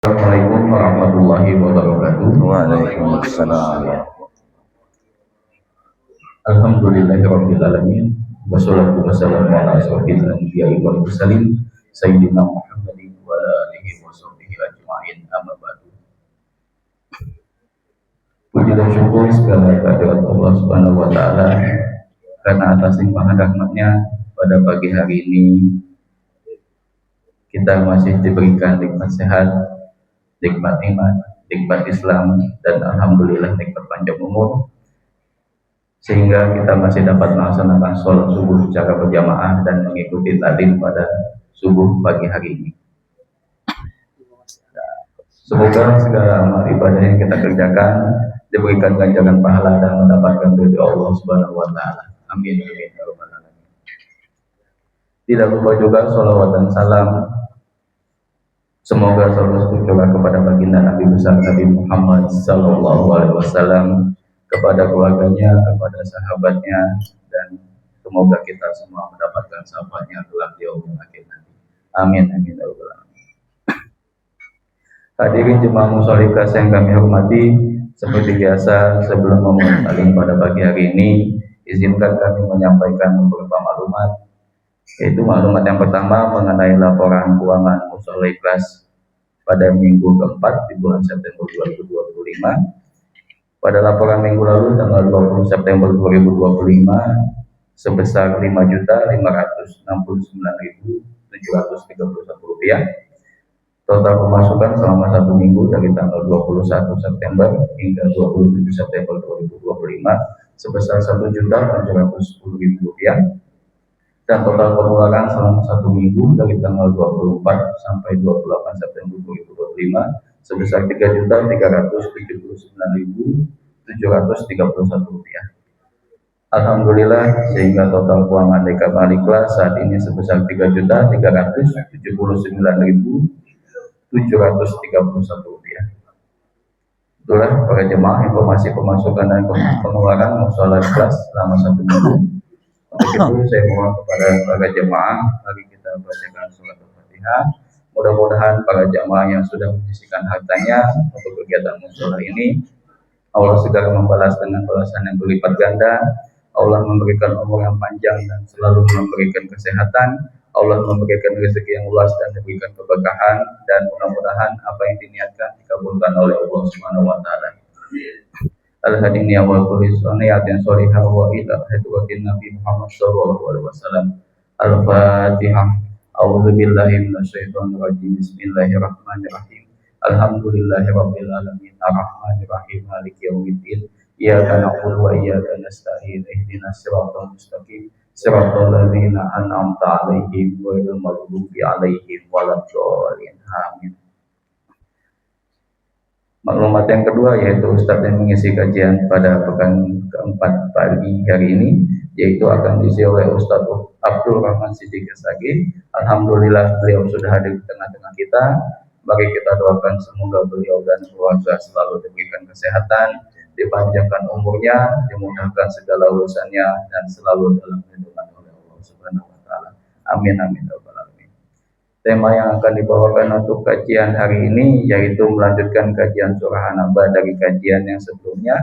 Assalamualaikum warahmatullahi wabarakatuh. Waalaikumsalam. Alhamdulillahirabbil alamin. Wassalatu wassalamu ala asyrofil anbiya'i wal mursalin sayyidina Muhammadin wa ala alihi washabbihi ajmain. Amma ba'du. Puji dan syukur segala kehadirat Allah Subhanahu wa taala karena atas limpahan rahmatnya pada pagi hari ini kita masih diberikan nikmat sehat, nikmat iman, nikmat Islam, dan alhamdulillah nikmat panjang umur, sehingga kita masih dapat melaksanakan sholat subuh secara berjamaah dan mengikuti taklim pada subuh pagi hari ini. Semoga segala amal ibadah yang kita kerjakan diberikan ganjaran pahala dan mendapatkan ridho Allah Subhanahu wa taala. Amin amin ya rabbal alamin. Tidak lupa juga sholawat dan salam semoga selalu tercurah kepada baginda Nabi besar Nabi Muhammad sallallahu alaihi wasallam, kepada keluarganya, kepada sahabatnya, dan semoga kita semua mendapatkan syafaatnya kelak di yaumil akhir nanti. Amin amin ya rabbal alamin. Hadirin jemaah mushollah yang kami hormati, seperti biasa sebelum memulai taklim pada pagi hari ini, izinkan kami menyampaikan beberapa maklumat. Yaitu maklumat yang pertama mengenai laporan keuangan mushollah ikhlas pada minggu keempat di bulan September 2025. Pada laporan minggu lalu tanggal 20 September 2025 sebesar Rp5.569.731. Total pemasukan selama satu minggu dari tanggal 21 September hingga 27 September 2025 sebesar Rp1.710.000. Dan total pengeluaran selama satu minggu dari tanggal 24 sampai 28 September 2025 sebesar Rp3.399.731. Alhamdulillah, sehingga total keuangan DKM Al-Ikhlas saat ini sebesar Rp3.379.731. Itulah para jemaah informasi pemasukan dan pengeluaran mushollah ikhlas selama satu minggu. Untuk itu saya mohon kepada para jemaah, mari kita bacakan surat Al-Fatihah. Mudah-mudahan para jemaah yang sudah menyisihkan hartanya untuk kegiatan musholah ini, Allah segera membalas dengan balasan yang berlipat ganda. Allah memberikan umur yang panjang dan selalu memberikan kesehatan. Allah memberikan rezeki yang luas dan memberikan keberkahan, dan mudah-mudahan apa yang diniatkan dikabulkan oleh Allah Subhanahu wa taala. Al-hadini awal kulis aniyatin sorihah wa ila hadiwatin Nabi Muhammad sallallahu alaihi wasallam. Al-Fatihah. A'udzu billahi minasyaitonir rajim. Bismillahirrahmanirrahim. Alhamdulillahirabbil alamin. Arrahmanir rahim. Maliki yaumiddin. Iyyaka na'budu wa iyyaka nasta'in. Ihdinas siratal mustaqim. Siratal ladzina an'amta 'alaihim ghairil maghdubi 'alaihim waladdallin. Amin. Maklumat yang kedua yaitu Ustadz yang mengisi kajian pada pekan keempat pagi hari ini, yaitu akan diisi oleh Ustadz Abdul Rahman Siddiq SAG. Alhamdulillah beliau sudah hadir di tengah-tengah kita. Mari kita doakan semoga beliau dan keluarga selalu diberikan kesehatan, dipanjangkan umurnya, dimudahkan segala urusannya, dan selalu dalam lindungan oleh Allah Subhanahu wa taala. Amin amin ya rabbal alamin. Tema yang akan dibawakan untuk kajian hari ini yaitu melanjutkan kajian surah An-Naba dari kajian yang sebelumnya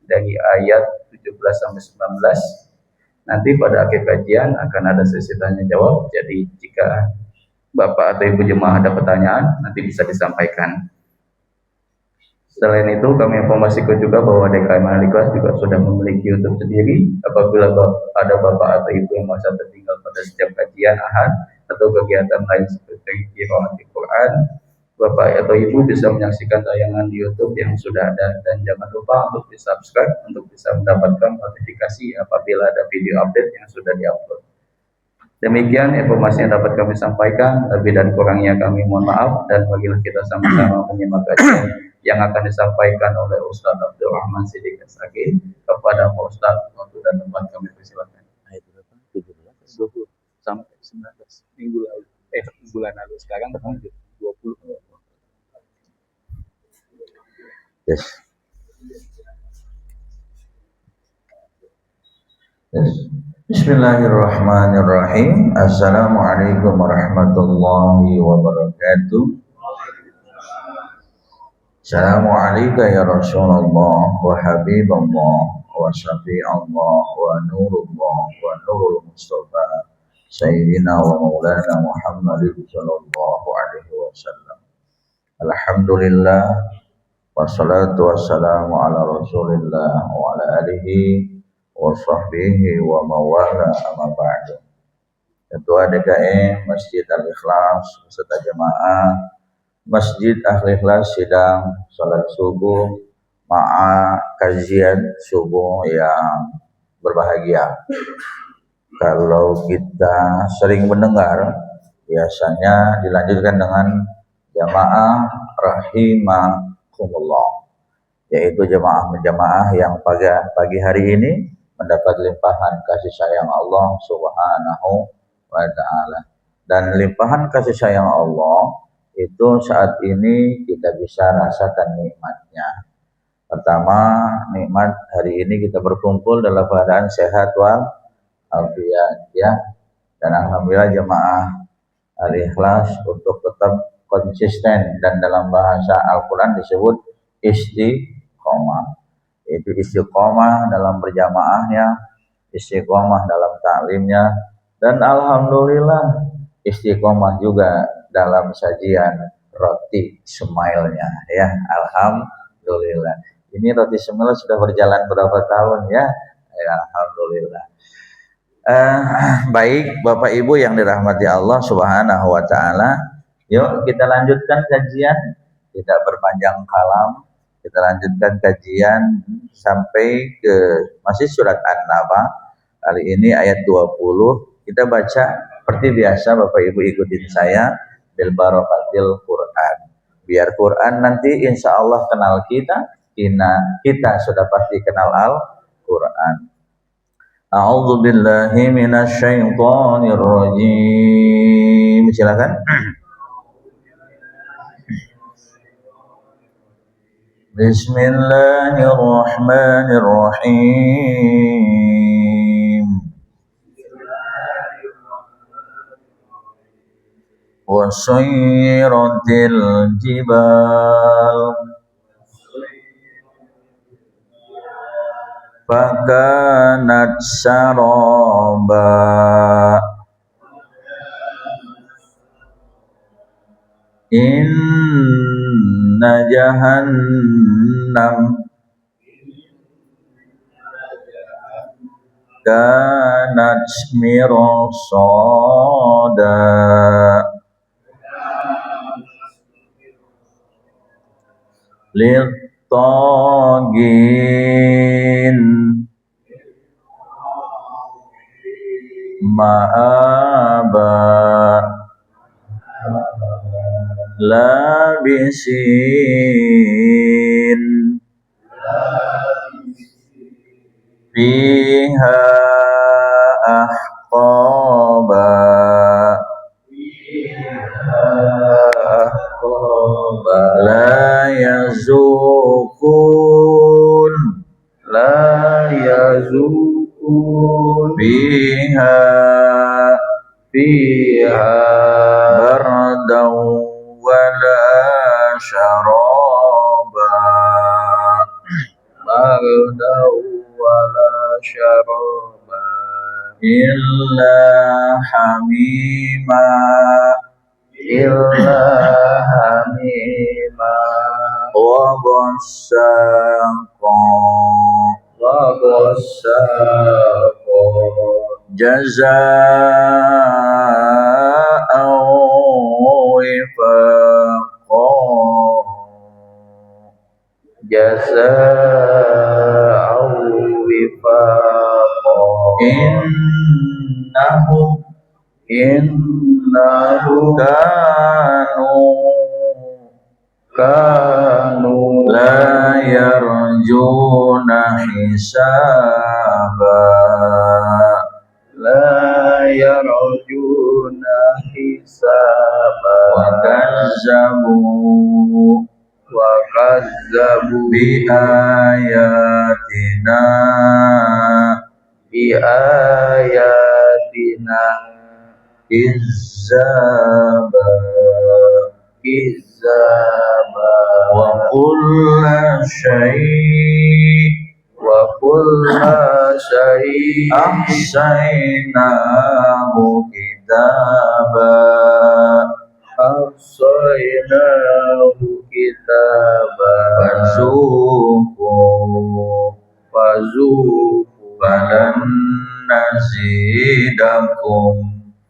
dari ayat 17 sampai 19. Nanti pada akhir kajian akan ada sesi tanya jawab. Jadi jika Bapak atau Ibu jemaah ada pertanyaan nanti bisa disampaikan. Selain itu kami informasikan juga bahwa DKM Al-Ikhlas juga sudah memiliki YouTube sendiri. Apabila ada Bapak atau Ibu yang merasa tertinggal pada setiap kajian Ahad atau kegiatan lain seperti qiraat Al-Quran, Bapak atau Ibu bisa menyaksikan tayangan di YouTube yang sudah ada, dan jangan lupa untuk di-subscribe untuk bisa mendapatkan notifikasi apabila ada video update yang sudah di-upload. Demikian informasi yang dapat kami sampaikan, lebih dan kurangnya kami mohon maaf, dan marilah kita sama-sama menyimak kajian yang akan disampaikan oleh Ustadz Abdul Rahman Siddiq SAG. Kepada Pak Ustadz, waktu dan tempat kami persilakan. Ayat berapa? 17. 20 sampai 19 minggu lalu, bulan lalu, sekarang lanjut 20. Yes. Bismillahirrahmanirrahim. Assalamualaikum warahmatullahi wabarakatuh. Assalamualaikum ya Rasulullah wa Habibullah wa Syafi'ullah wa Nurullah wa Nurul Mustafa Sayyidina wa Maulana Muhammadin sallallahu alaihi wasallam. Alhamdulillah wassalatu wassalamu ala Rasulillah wa ala alihi wa sahbihi wa mawala amma ba'du. Ketua DKM Masjid Al-Ikhlas beserta jemaah Masjid Al-Ikhlas sedang salat subuh ma'a kajian subuh yang berbahagia. Kalau kita sering mendengar, biasanya dilanjutkan dengan jamaah rahimakumullah, yaitu jamaah yang pagi hari ini mendapat limpahan kasih sayang Allah Subhanahu wa ta'ala. Dan limpahan kasih sayang Allah itu saat ini kita bisa rasakan nikmatnya. Pertama, nikmat hari ini kita berkumpul dalam keadaan sehat walafiat ya. Dan alhamdulillah jemaah Al-Ikhlas untuk tetap konsisten, dan dalam bahasa Al-Qur'an disebut istiqomah. Yaitu istiqomah dalam berjamaahnya, istiqomah dalam taklimnya, dan alhamdulillah istiqomah juga dalam sajian roti smile-nya ya. Alhamdulillah. Ini roti smile sudah berjalan berapa tahun ya? Ya alhamdulillah. Baik Bapak Ibu yang dirahmati Allah Subhanahu wa taala, yuk kita lanjutkan kajian, tidak berpanjang kalam. Kita lanjutkan kajian sampai ke masih surat An-Naba. Kali ini ayat 20. Kita baca seperti biasa, Bapak Ibu ikutin saya bil barakatil Quran. Biar Quran nanti insya Allah kenal kita sudah pasti kenal Al-Quran. A'udzu billahi minasyaitonir rajim. Silakan. Bismillahirrahmanirrahim. Wasyiratil jibal fakanat saraba inna jahannam kanat mirsada littagin ma'aba labisin fiha ahqaba la yazukun fiha bardaw wala syaraba illa hamima wa ghassaqan jazaa'an wifaqa innahu kanu la yarjuna hisaba wa kazzabu bi ayatina izzaba wa kulla syai' وكل شيء ahsaynahu kitaba أحصيناه كتابا فذوقوا falan nazidakum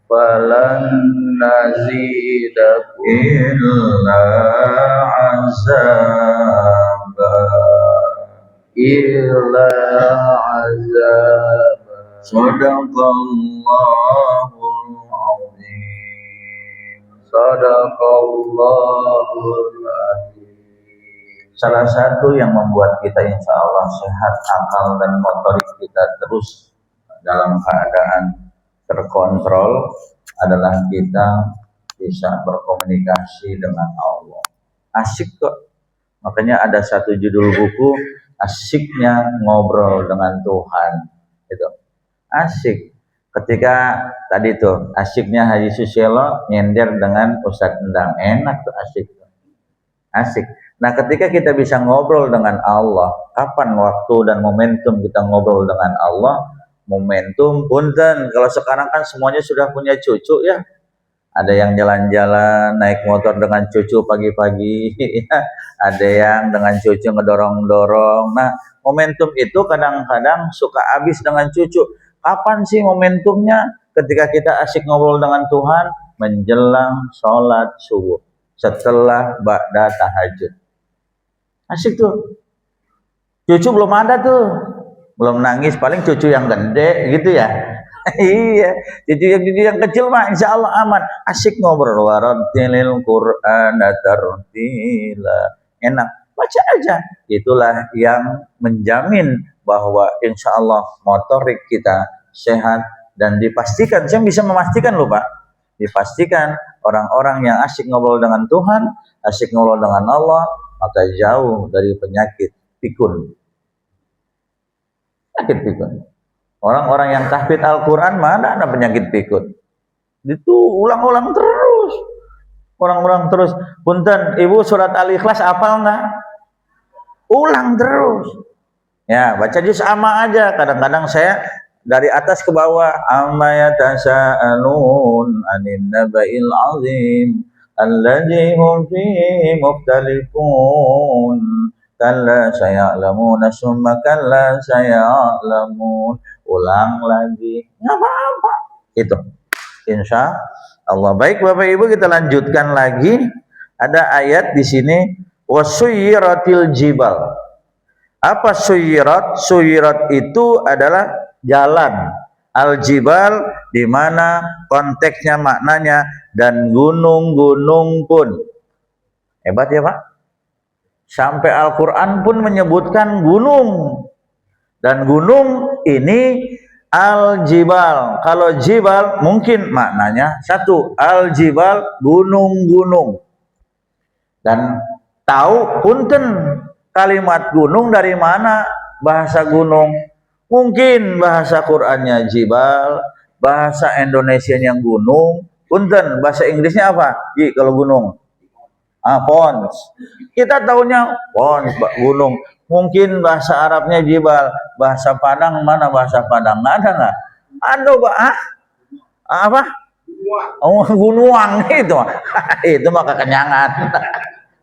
فلن نزيدكم illa azaba. إلا عذابا Sadaqallahul azim. صدق الله العظيم. Salah satu yang membuat kita insya Allah sehat akal dan motorik kita terus dalam keadaan terkontrol adalah kita bisa berkomunikasi dengan Allah. Asik kok. Makanya ada satu judul buku, asiknya ngobrol dengan Tuhan. Itu asik. Ketika tadi tuh asiknya Haji Susilo nyender dengan Ustadz Endang, enak tuh, asik. Asik. Nah, ketika kita bisa ngobrol dengan Allah, kapan waktu dan momentum kita ngobrol dengan Allah? Momentum punten. Kalau sekarang kan semuanya sudah punya cucu ya. Ada yang jalan-jalan naik motor dengan cucu pagi-pagi, ada yang dengan cucu ngedorong-dorong. Nah, momentum itu kadang-kadang suka habis dengan cucu. Kapan sih momentumnya? Ketika kita asik ngobrol dengan Tuhan menjelang sholat subuh, setelah ba'da tahajud. Asik tuh. Cucu belum ada tuh, belum nangis, paling cucu yang gede gitu ya. Iya, cucu yang kecil mah insya Allah aman. Asik ngobrol, warattilil Qur'ana tartila. Enak, baca aja. Itulah yang menjamin bahwa insya Allah motorik kita sehat dan dipastikan. Saya bisa memastikan loh Pak, dipastikan orang-orang yang asik ngobrol dengan Tuhan, asik ngobrol dengan Allah, maka jauh dari penyakit pikun. Penyakit pikun. Orang-orang yang tahfidz Al-Quran mana ada penyakit pikun. Itu ulang-ulang terus. Ulang-ulang terus. Punten, Ibu surat Al-Ikhlas hafal nggak? Ulang terus. Ya, baca juz amma aja. Kadang-kadang saya dari atas ke bawah. Amma yatasa'alun anin naba'il azim alladzi hum fihi mukhtalifun. Kalla saya'lamuna summa kalla saya'lamun. Ulang lagi, nggak apa-apa. Itu insya Allah. Baik Bapak Ibu, kita lanjutkan lagi. Ada ayat di sini, wasuyiratil jibal. Apa suyirat? Suyirat itu adalah jalan. Al-jibal di mana konteksnya maknanya dan gunung-gunung pun. Hebat ya Pak? Sampai Al-Quran pun menyebutkan gunung. Dan gunung ini al-jibal. Kalau jibal mungkin maknanya satu, al-jibal gunung-gunung. Dan tahu punten kalimat gunung dari mana bahasa gunung? Mungkin bahasa Qur'annya jibal, bahasa Indonesianya gunung. Punten bahasa Inggrisnya apa? Kalau gunung. Pons. Kita tahunya pons, gunung. Mungkin bahasa Arabnya jibal, bahasa Padang mana bahasa Padang? Ada nggak? Ada Pak. Apa? Oh, gunuang itu. Itu mah kekenyangan.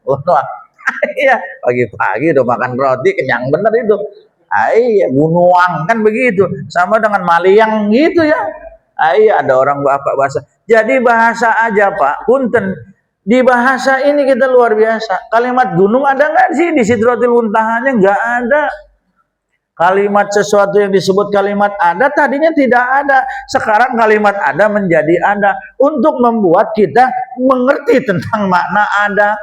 Gunuang. Iya, pagi-pagi udah makan roti kenyang bener itu. Iya, gunuang kan begitu. Sama dengan maliang gitu ya. Iya, ada orang bapak bahasa. Jadi bahasa aja Pak. Punten. Di bahasa ini kita luar biasa. Kalimat gunung ada nggak sih di Sidratil Muntahanya? Nggak ada. Kalimat sesuatu yang disebut kalimat ada tadinya tidak ada. Sekarang kalimat ada menjadi ada untuk membuat kita mengerti tentang makna ada.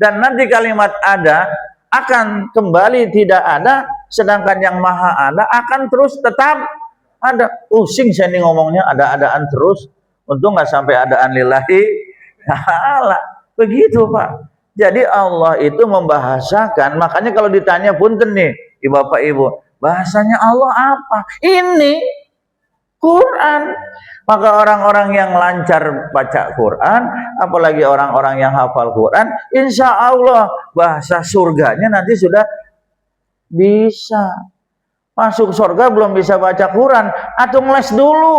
Dan nanti kalimat ada akan kembali tidak ada, sedangkan yang maha ada akan terus tetap ada. Pusing saya nih ngomongnya, ada-adaan terus. Untung nggak sampai adaan lillahi ta'ala. Begitu Pak. Jadi Allah itu membahasakan, makanya kalau ditanya punten nih Bapak Ibu, bahasanya Allah apa? Ini Quran. Maka orang-orang yang lancar baca Quran, apalagi orang-orang yang hafal Quran, insya Allah bahasa surganya nanti sudah bisa. Masuk surga belum bisa baca Quran, atau ngeles dulu,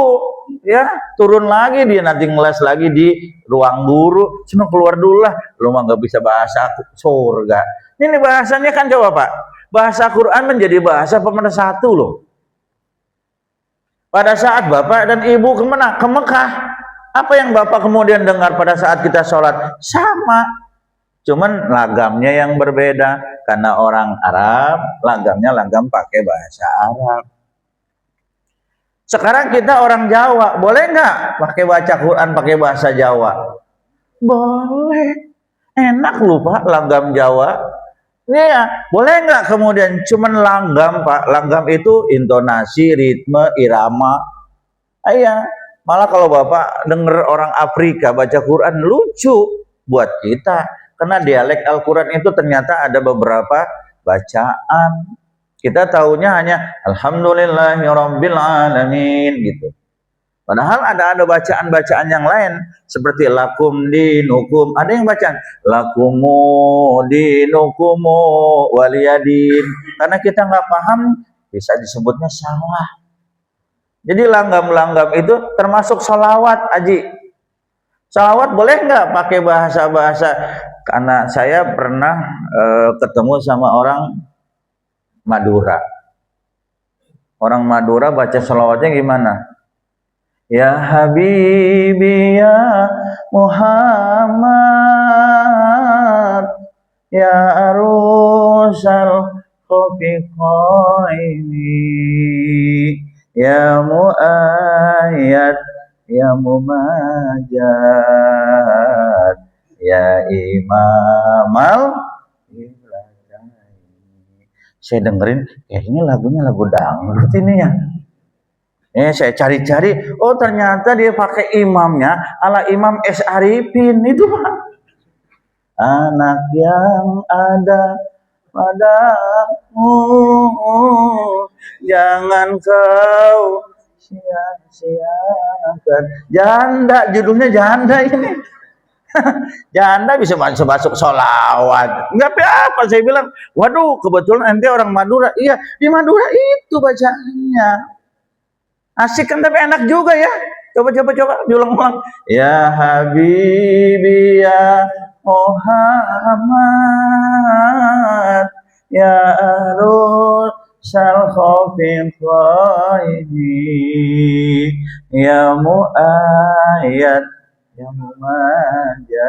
ya turun lagi dia nanti ngeles lagi di ruang guru, cuma keluar dulu lah, lu mah nggak bisa bahasa surga. Ini bahasanya kan coba Pak, bahasa Quran menjadi bahasa pemersatu loh. Pada saat Bapak dan Ibu kemana? Ke Mekah. Apa yang Bapak kemudian dengar pada saat kita sholat? Sama. Cuman lagamnya yang berbeda. Karena orang Arab, lagamnya lagam pakai bahasa Arab. Sekarang kita orang Jawa. Boleh nggak pakai baca Quran pakai bahasa Jawa? Boleh. Enak loh Pak, langgam Jawa. Iya, boleh nggak kemudian cuman langgam Pak? Langgam itu intonasi, ritme, irama. Iya, malah kalau Bapak denger orang Afrika baca Quran lucu buat kita. Karena dialek Al-Quran itu ternyata ada beberapa bacaan. Kita tahunya hanya Alhamdulillahirabbil alamin gitu. Padahal ada bacaan-bacaan yang lain seperti lakum dinukum. Ada yang bacaan lakumu dinukumu waliyadin. Karena kita nggak paham bisa disebutnya salah. Jadi langgam-langgam itu termasuk salawat, Aji. Salawat boleh nggak pakai bahasa-bahasa? Karena saya pernah ketemu sama orang Madura. Orang Madura baca salawatnya gimana? Ya Habibi ya Muhammad ya Arusal Khofiqaini ya Mu'ayyad ya Mumajad ya Imamal. Saya dengerin kayaknya lagunya lagu dangdut ini ya. Saya cari-cari, oh ternyata dia pakai imamnya ala Imam S. Arifin itu Pak. Anak yang ada padamu, jangan kau sia-siakan. Janda, judulnya janda ini. Janda bisa masuk sholawat. Enggak apa-apa, saya bilang, waduh kebetulan ente orang Madura. Iya, di Madura itu bacaannya. Asik kan tapi enak juga ya. Coba diulang-ulang. Ya Habibi ya Muhammad ya Arusal Khofiqaini ya Mu'ayyad ya Mumajad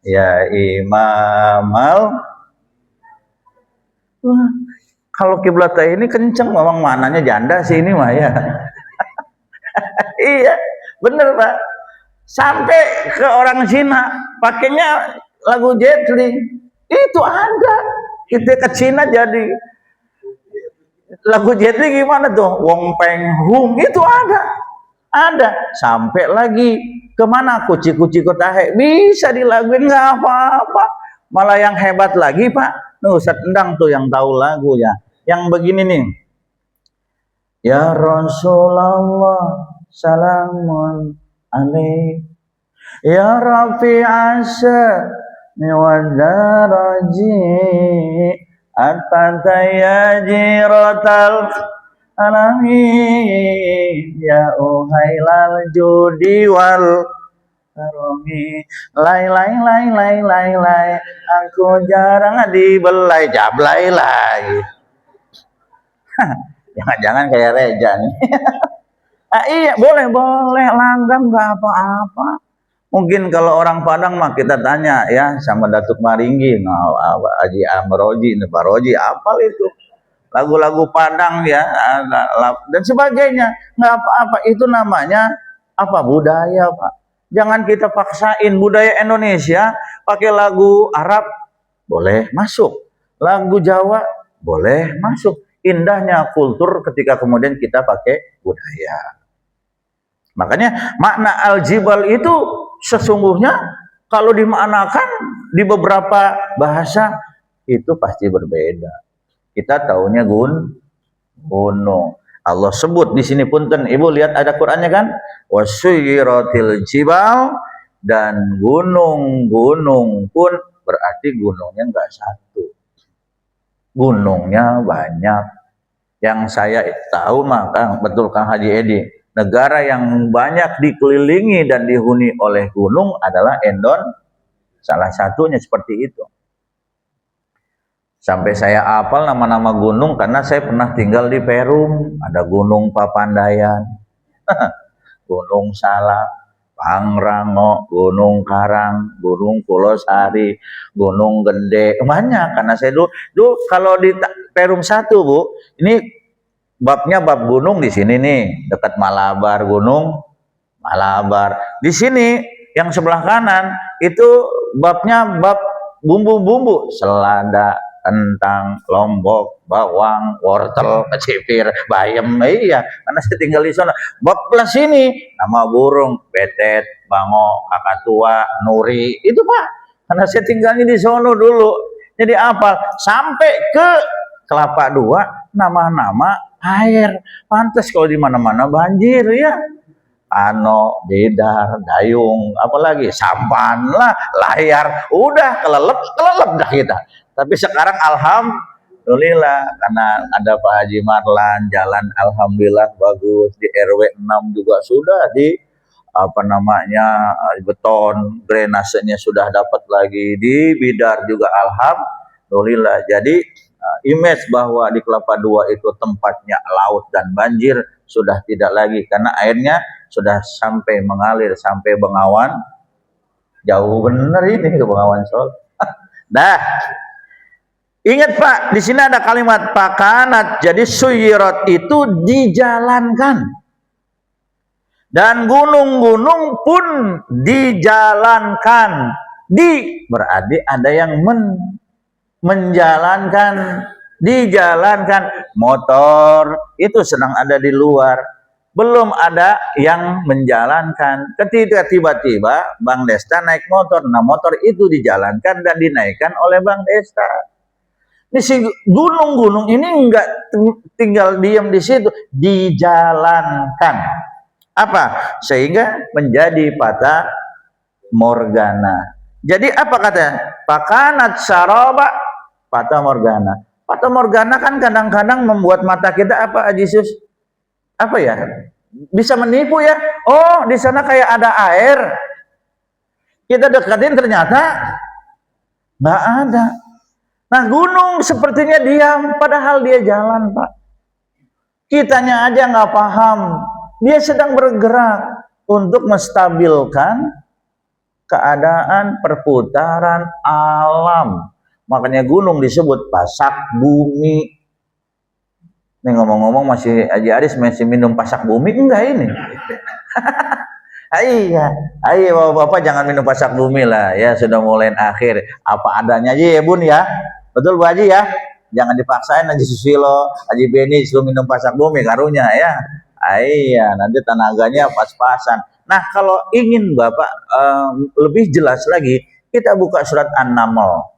ya Imamal. Wah, kalau kiblat ini kenceng, memang mananya janda sih ini mah ya. Iya, bener Pak. Sampai ke orang Cina pakainya lagu Jet Li. Itu ada. Kita ke Cina jadi lagu Jet Li gimana tuh? Wong Peng Hung itu ada. Ada. Sampai lagi kemana? Kuci-kuci kotahe bisa dilaguin nggak apa-apa. Malah yang hebat lagi Pak. Ustaz Endang tuh yang tahu lagu ya. Yang begini nih. Ya Rasulullah salamun alaik. Ya Rafi'asa niwadaraji. At-fataya jiratal alamin. Ya uhailal judi wal karomi. Lai aku jarang dibelai jablay lagi. Jangan-jangan kayak Reja nih. Iya boleh langgam nggak apa-apa. Mungkin kalau orang Padang mah kita tanya ya sama Datuk Maringgi, Haji Amroji, Nebaroji, apal itu lagu-lagu Padang ya dan sebagainya. Nggak apa-apa, itu namanya apa budaya Pak. Jangan kita paksain budaya Indonesia pakai lagu Arab boleh masuk, lagu Jawa boleh masuk. Indahnya kultur ketika kemudian kita pakai budaya. Makanya makna al-jibal itu sesungguhnya kalau dimaknakan di beberapa bahasa itu pasti berbeda. Kita taunya gunung. Allah sebut di sini punten, Ibu lihat ada Qur'annya kan? Wasuyiratil jibal, dan gunung-gunung pun berarti gunungnya enggak satu. Gunungnya banyak. Yang saya tahu mah Kang, betul Kang Haji Edi, negara yang banyak dikelilingi dan dihuni oleh gunung adalah Indonesia. Salah satunya seperti itu. Sampai saya hafal nama-nama gunung karena saya pernah tinggal di Perum. Ada Gunung Papandayan, Gunung Salak, Pangrango, Gunung Karang, Gunung Pulosari, Gunung Gede. Banyak karena saya dulu kalau di Perum 1, Bu, ini babnya bab gunung di sini nih, dekat Malabar, Gunung Malabar. Di sini yang sebelah kanan itu babnya bab bumbu-bumbu, selada, kentang, lombok, bawang, wortel, kecipir, bayam. Iya, karena saya tinggal di sana. Bab plus ini nama burung, betet, bango, kakatua, nuri, itu Pak. Karena saya tinggalnya di sono dulu. Jadi apa? Sampai ke Kelapa Dua, nama-nama air. Pantas kalau di mana-mana banjir ya. Ano, Bedar, Dayung, apalagi Sampan lah, Layar, udah kelelep dah kita. Tapi sekarang alhamdulillah karena ada Pak Haji Marlan, jalan alhamdulillah bagus, di RW 6 juga sudah di beton, drainasenya sudah dapat lagi, di Bidar juga alhamdulillah. Jadi image bahwa di Kelapa Dua itu tempatnya laut dan banjir sudah tidak lagi karena airnya sudah sampai mengalir sampai Bengawan. Jauh bener ini ke Bengawan Sol. Dah. Ingat Pak, di sini ada kalimat pakanat. Jadi suyirat itu dijalankan. Dan gunung-gunung pun dijalankan. Berarti ada yang menjalankan, dijalankan. Motor itu sedang ada di luar, belum ada yang menjalankan. Ketika tiba-tiba Bang Desta naik motor, nah motor itu dijalankan dan dinaikkan oleh Bang Desta. Ini si gunung-gunung ini enggak tinggal diam di situ, dijalankan. Apa? Sehingga menjadi fata morgana. Jadi apa katanya? Pakanat saraba fata morgana. Fata morgana kan kadang-kadang membuat mata kita apa, Yesus? Apa ya? Bisa menipu ya. Oh, di sana kayak ada air. Kita deketin ternyata nggak ada. Nah, gunung sepertinya diam, padahal dia jalan, Pak. Kitanya aja nggak paham. Dia sedang bergerak untuk menstabilkan keadaan perputaran alam. Makanya gunung disebut pasak bumi. Ini ngomong-ngomong masih Haji Aris masih minum pasak bumi enggak ini? Iya, ayo bapak jangan minum pasak bumi lah ya, sudah mulai akhir apa adanya aja ya Bun ya. Betul Bu Haji ya, jangan dipaksain Haji Susilo, Haji Beni suruh minum pasak bumi karunya ya. Iya, nanti tenaganya pas-pasan. Nah kalau ingin bapak lebih jelas lagi, kita buka surat An-Naml.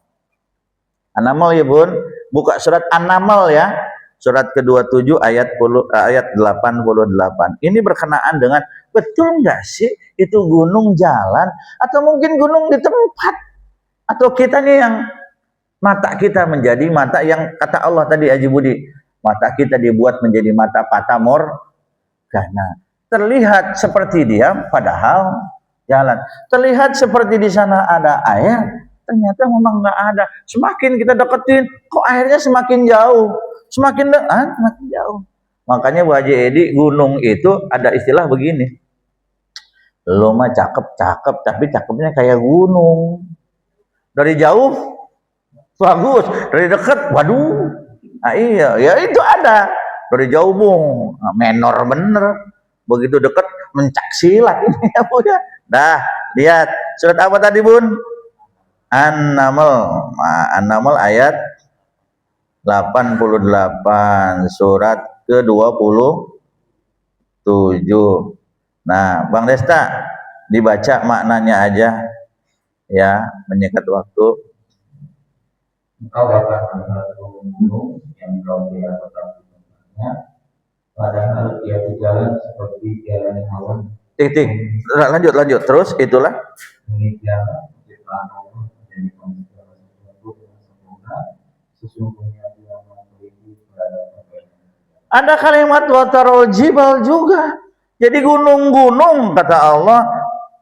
An-Naml ya Bun, buka surat An-Naml ya. Surat ke-27 ayat 88. Ini berkenaan dengan betul nggak sih itu gunung jalan atau mungkin gunung di tempat, atau kita nih yang mata kita menjadi mata yang kata Allah tadi Haji Budi, mata kita dibuat menjadi mata fata morgana. Terlihat seperti dia padahal jalan. Terlihat seperti di sana ada air, ternyata memang nggak ada. Semakin kita deketin, kok airnya semakin jauh. Semakin jauh. Makanya Bu Haji Edi, gunung itu ada istilah begini. Lo mah cakep-cakep, tapi cakepnya kayak gunung. Dari jauh bagus, dari dekat waduh. Nah iya, ya itu ada. Dari jauh bung, menor bener. Begitu dekat mencak silat ini ya Bu ya. Dah, lihat surat apa tadi Bun? An-Naml. An-Naml ayat 88, surat ke-27. Nah, Bang Desta, dibaca maknanya aja ya, menyingkat waktu. Engkau akan melihat gunung yang kau tidak tetap di tempatnya, padahal dia berjalan seperti jalan awan. Titik. Lanjut. Terus itulah. Demikianlah penciptaan Allah menjadi segala sesuatu dengan sempurna. Sesungguhnya dia memiliki peradaban. Ada kalimat watarol jibal juga. Jadi gunung-gunung kata Allah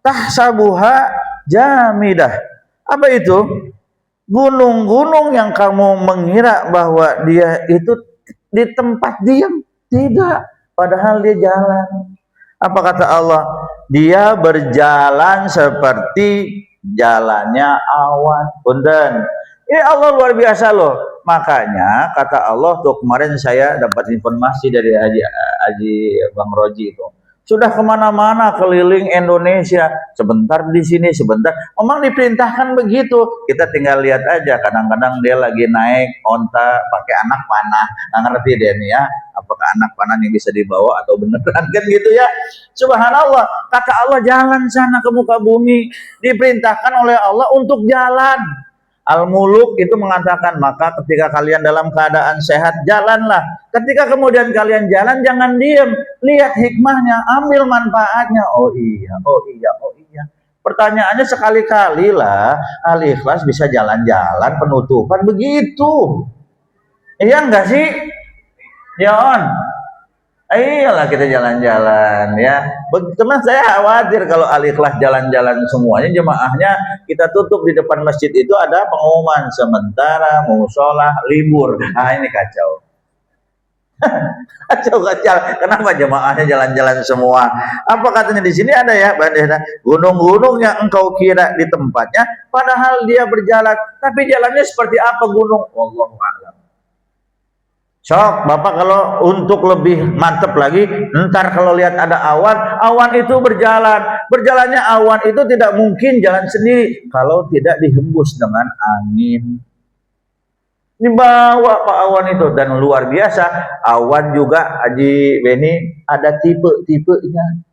tahsabuha jamidah. Apa itu? Gunung-gunung yang kamu mengira bahwa dia itu di tempat diam, tidak, padahal dia jalan. Apa kata Allah? Dia berjalan seperti jalannya awan. Punten. Ini Allah luar biasa loh. Makanya kata Allah tuh, kemarin saya dapat informasi dari Haji Bang Roji itu. Sudah kemana-mana keliling Indonesia, sebentar di sini, sebentar. Memang diperintahkan begitu. Kita tinggal lihat aja. Kadang-kadang dia lagi naik onta pakai anak panah. Nggak ngerti dia nih ya, apakah anak panah yang bisa dibawa atau beneran kan gitu ya. Subhanallah, kata Allah jalan sana ke muka bumi. Diperintahkan oleh Allah untuk jalan. Al-Muluk itu mengatakan, maka ketika kalian dalam keadaan sehat, jalanlah. Ketika kemudian kalian jalan, jangan diam. Lihat hikmahnya, ambil manfaatnya. Oh iya. Pertanyaannya sekali-kali lah, Al-Ikhlas bisa jalan-jalan, penutupan, begitu. Iya enggak sih? Ya on. Iyalah kita jalan-jalan ya. Teman saya khawatir kalau Al-Ikhlas jalan-jalan semuanya, jemaahnya kita tutup di depan masjid itu ada pengumuman sementara musola libur. Ah ini kacau. kacau. Kenapa jemaahnya jalan-jalan semua? Apa katanya di sini ada ya, Bandera? Gunung-gunung yang engkau kira di tempatnya, padahal dia berjalan. Tapi jalannya seperti apa gunung? Wallahu a'lam. Sok, Bapak kalau untuk lebih mantep lagi, ntar kalau lihat ada awan itu berjalan. Berjalannya awan itu tidak mungkin jalan sendiri kalau tidak dihembus dengan angin. Dibawa Pak awan itu, dan luar biasa, awan juga Haji Beni ada tipe-tipenya.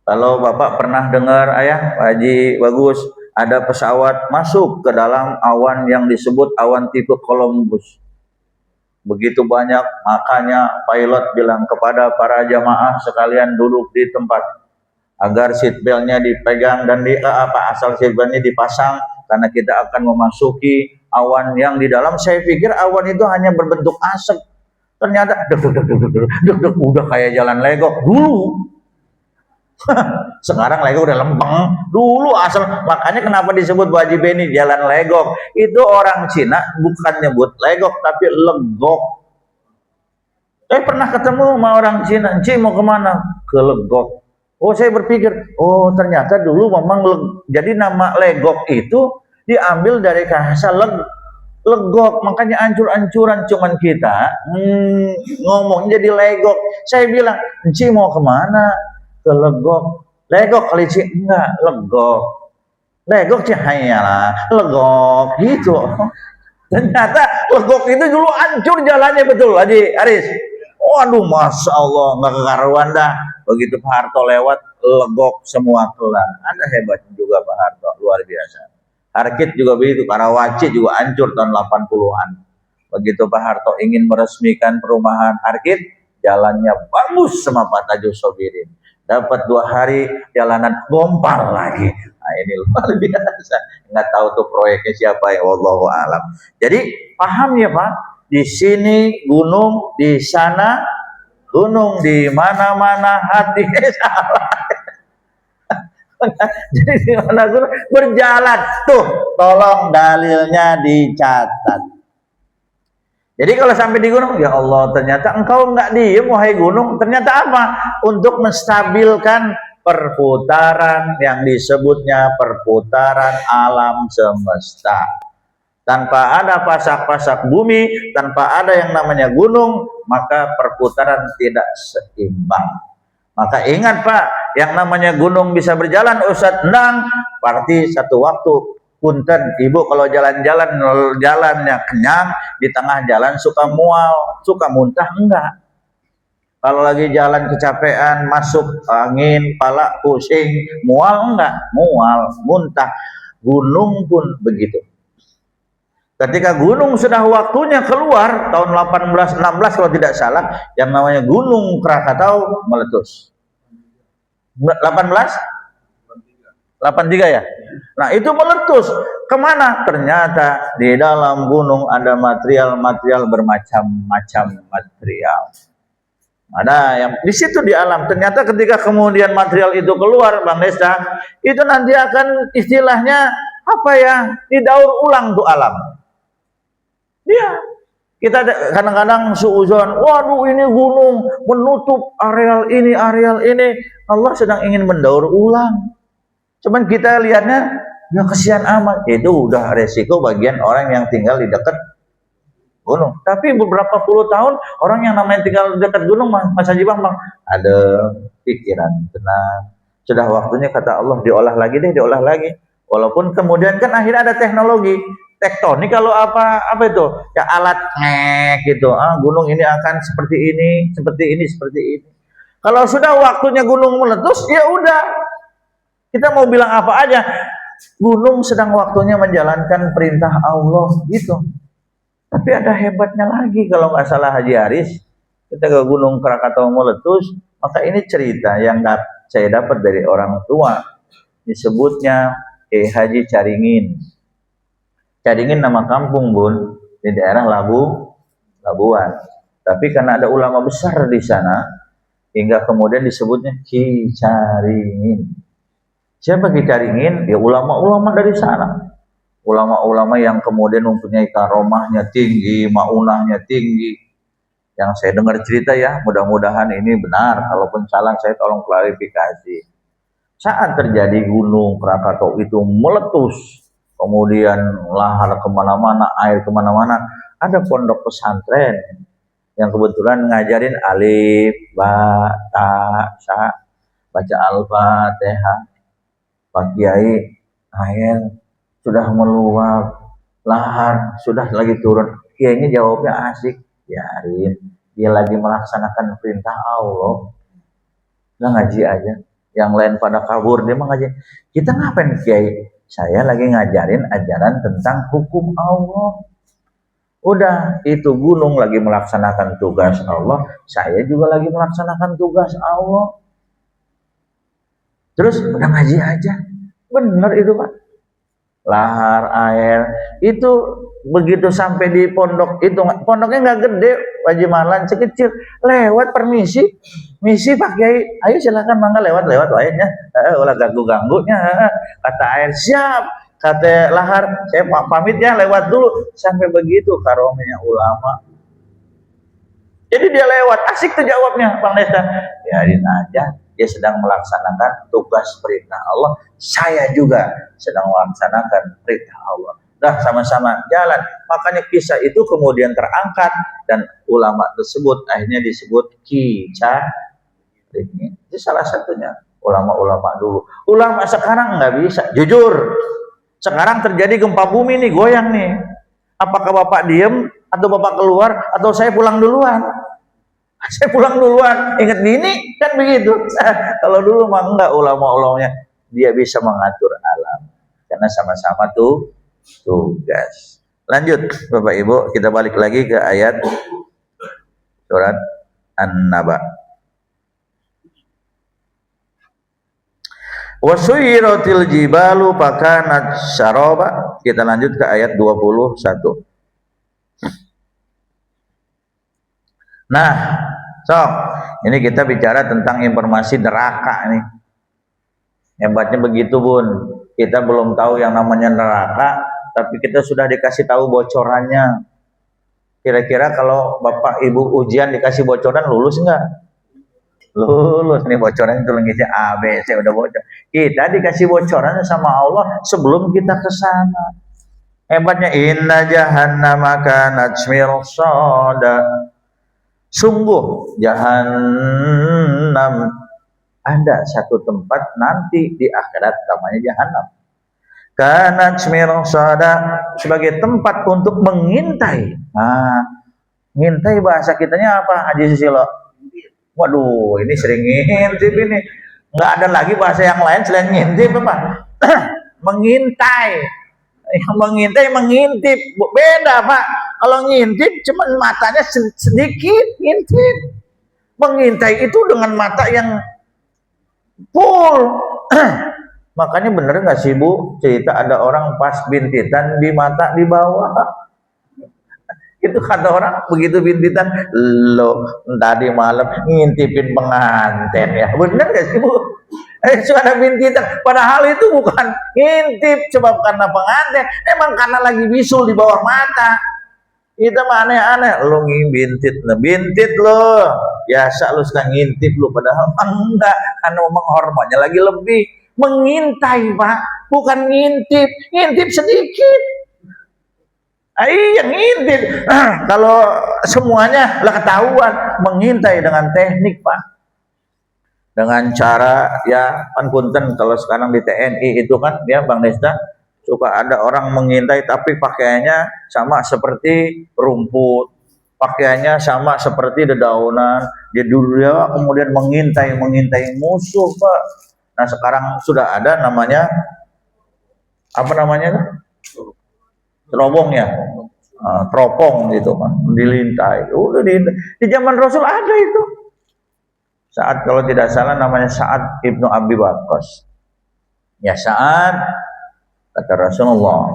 Kalau Bapak pernah dengar ayah Haji Bagus, ada pesawat masuk ke dalam awan yang disebut awan tipe Columbus. Begitu banyak, makanya pilot bilang kepada para jamaah sekalian duduk di tempat agar seat beltnya dipegang dan asal seat beltnya dipasang, karena kita akan memasuki awan yang di dalam. Saya pikir awan itu hanya berbentuk asap, ternyata deg udah kayak jalan legok dulu. Sekarang legok udah lempeng, dulu asal. Makanya kenapa disebut Haji Beni jalan legok? Itu orang Cina bukan nyebut legok tapi legok. Pernah ketemu sama orang Cina, "Ci mau kemana?" "Ke legok." Oh saya berpikir, oh ternyata dulu memang jadi nama legok itu diambil dari bahasa legok, makanya ancur-ancuran. Cuman kita ngomongnya jadi legok. Saya bilang, "Ci mau kemana?" "Ke legok." "Legok kali Ci?" "Enggak, legok." "Legok cahaya lah, legok." Gitu. Ternyata legok itu dulu hancur jalannya, betul Haji Aris. Waduh, Masya Allah, nggak kekaruan dah. Begitu Pak Harto lewat, legok semua kelar. Ada hebatnya juga Pak Harto, luar biasa. Arkit juga begitu, Karawaci juga hancur tahun 80-an. Begitu Pak Harto ingin meresmikan perumahan Arkit, jalannya bagus sama Pak Tajus Sobirin. Dapat 2 hari jalanan gompal lagi. Nah ini luar biasa. Nggak tahu tuh proyeknya siapa ya, wallahu alam. Jadi paham ya Pak, di sini gunung, di sana gunung, di mana-mana hati salah. Jadi di mana gunung berjalan tuh, tolong dalilnya dicatat. Jadi kalau sampai di gunung, ya Allah, ternyata engkau nggak diem wahai gunung. Ternyata apa? Untuk menstabilkan perputaran yang disebutnya perputaran alam semesta. Tanpa ada pasak-pasak bumi, tanpa ada yang namanya gunung, maka perputaran tidak seimbang. Maka ingat Pak, yang namanya gunung bisa berjalan, Ustadz Endang, berarti satu waktu punten ibu kalau jalan-jalan jalannya kenyang, di tengah jalan suka mual, suka muntah, enggak. Kalau lagi jalan kecapean, masuk angin, pala pusing, mual enggak? Mual, muntah. Gunung pun begitu. Ketika gunung sudah waktunya keluar tahun 1816 kalau tidak salah, yang namanya Gunung Krakatau meletus. 83 ya. Nah itu meletus kemana? Ternyata di dalam gunung ada material bermacam-macam material. Ada yang di situ di alam. Ternyata ketika kemudian material itu keluar, Bang Desta, itu nanti akan istilahnya apa ya? Didaur ulang tuh alam. Dia kita kadang-kadang suuzon, waduh ini gunung menutup areal ini. Allah sedang ingin mendaur ulang. Cuman kita lihatnya, ya kesian amat. Itu udah resiko bagian orang yang tinggal di dekat gunung. Tapi beberapa puluh tahun orang yang namanya tinggal di dekat gunung, Mas Haji Bang, ada pikiran tenang. Sudah waktunya kata Allah diolah lagi. Walaupun kemudian kan akhirnya ada teknologi tektonik, kalau apa itu ya alat gitu. Gunung ini akan seperti ini. Kalau sudah waktunya gunung meletus, ya udah. Kita mau bilang apa aja, gunung sedang waktunya menjalankan perintah Allah gitu. Tapi ada hebatnya lagi, kalau nggak salah Haji Aris, kita ke Gunung Krakatau meletus, maka ini cerita yang saya dapat dari orang tua. Disebutnya Haji Caringin. Caringin nama kampung, Bun, di daerah Labuan. Tapi karena ada ulama besar di sana, hingga kemudian disebutnya Ki Caringin. Siapa Ki Caringin? Ya ulama-ulama dari sana. Ulama-ulama yang kemudian mempunyai karomahnya tinggi, maunahnya tinggi. Yang saya dengar cerita ya, mudah-mudahan ini benar. Kalaupun salah, saya tolong klarifikasi. Saat terjadi Gunung Krakatau itu meletus, kemudian lahar kemana-mana, air kemana-mana, ada pondok pesantren yang kebetulan ngajarin alif, ba, ta, sa, baca Al-Fatihah. Pak Kiai, air sudah meluap, lahar sudah lagi turun. Kiainya jawabnya asik, biarin, dia lagi melaksanakan perintah Allah. Udah ngaji aja. Yang lain pada kabur, dia mah ngaji. Kita ngapain Kiai? Saya lagi ngajarin ajaran tentang hukum Allah. Udah, itu gunung lagi melaksanakan tugas Allah, saya juga lagi melaksanakan tugas Allah. Terus udah ngaji aja. Bener itu Pak. Lahar air itu begitu sampai di pondok itu, pondoknya nggak gede, Haji Malan sekecil, lewat permisi, misi Pak Kiai, ayo silakan mangga lewat lainnya, ulah ganggunya, kata air siap, kata lahar saya pamit ya lewat dulu, sampai begitu karomnya ulama. Jadi dia lewat, asik tuh jawabnya Bang Desta, biarin aja, dia sedang melaksanakan tugas perintah Allah, saya juga sedang melaksanakan perintah Allah. Dah sama-sama jalan. Makanya kisah itu kemudian terangkat dan ulama tersebut akhirnya disebut Ki Caringin. Itu salah satunya ulama-ulama dulu. Ulama sekarang nggak bisa, jujur. Sekarang terjadi gempa bumi nih, goyang nih. Apakah Bapak diem atau Bapak keluar atau saya pulang duluan? Saya pulang duluan, ingat gini kan begitu. Kalau dulu mah enggak, ulama-ulamanya dia bisa mengatur alam karena sama-sama tuh tugas. Lanjut Bapak Ibu, kita balik lagi ke ayat surat An-Naba. Wasuyiratil jibalu pakanat syaraba. Kita lanjut ke ayat 21. Nah, ini kita bicara tentang informasi neraka nih. Hebatnya begitu Bun. Kita belum tahu yang namanya neraka, tapi kita sudah dikasih tahu bocorannya. Kira-kira kalau Bapak Ibu ujian dikasih bocoran, lulus nggak? Lulus nih, bocoran itu ngisi A, B, C udah bocor. Kita dikasih bocorannya sama Allah sebelum kita ke sana. Hebatnya inna jahannama kanat mirsada. Sungguh Jahannam ada satu tempat nanti di akhirat namanya Jahannam. Kanat mirsada, sebagai tempat untuk mengintai. Nah, ngintai bahasa kitanya apa Haji Susilo? Waduh, ini sering ngintip ini. Nggak ada lagi bahasa yang lain selain ngintip apa? Mengintai. Yang mengintai mengintip, beda Pak. Kalau ngintip cuman matanya sedikit ngintip. Mengintai itu dengan mata yang full. Makanya bener nggak sih Bu cerita ada orang pas bintitan di mata di bawah. Itu kata orang begitu bintitan, lo tadi malam ngintipin pengantin ya. Bener gak sih Bu? Suara bintitan, padahal itu bukan ngintip sebab karena pengantin, emang karena lagi bisul di bawah mata. Itu mah aneh-aneh, lo bintit, bintit lo, biasa lo suka ngintip lo, padahal enggak, karena memang hormonnya lagi lebih. Mengintai Pak, bukan ngintip, ngintip sedikit. Iya ngintip. Kalau semuanya lah ketahuan, mengintai dengan teknik Pak. Dengan cara ya kan punten kalau sekarang di TNI itu kan ya Bang Desta suka ada orang mengintai tapi pakaiannya sama seperti rumput, pakaiannya sama seperti dedaunan. Dia dulu ya kemudian mengintai musuh Pak. Nah sekarang sudah ada namanya apa namanya? Terobong ya, teropong gitu kan, dilintai. Udah di zaman Rasul ada itu. Saat kalau tidak salah namanya Sa'ad ibnu Abi Waqqas. Ya Sa'ad, kata Rasulullah,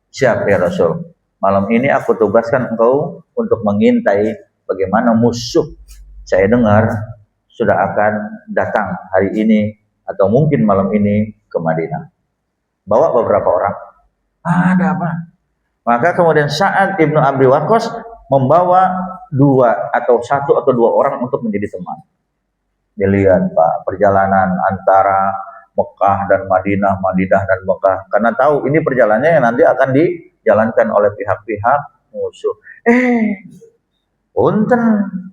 siap ya Rasul. Malam ini aku tugaskan engkau untuk mengintai bagaimana musuh. Saya dengar sudah akan datang hari ini atau mungkin malam ini ke Madinah. Bawa beberapa orang. Ada apa? Maka kemudian Sa'ad ibnu Abi Waqqas membawa satu atau dua orang untuk menjadi teman. Dilihat Pak perjalanan antara Mekah dan Madinah, Madinah dan Mekah. Karena tahu ini perjalanannya yang nanti akan dijalankan oleh pihak-pihak musuh. Punten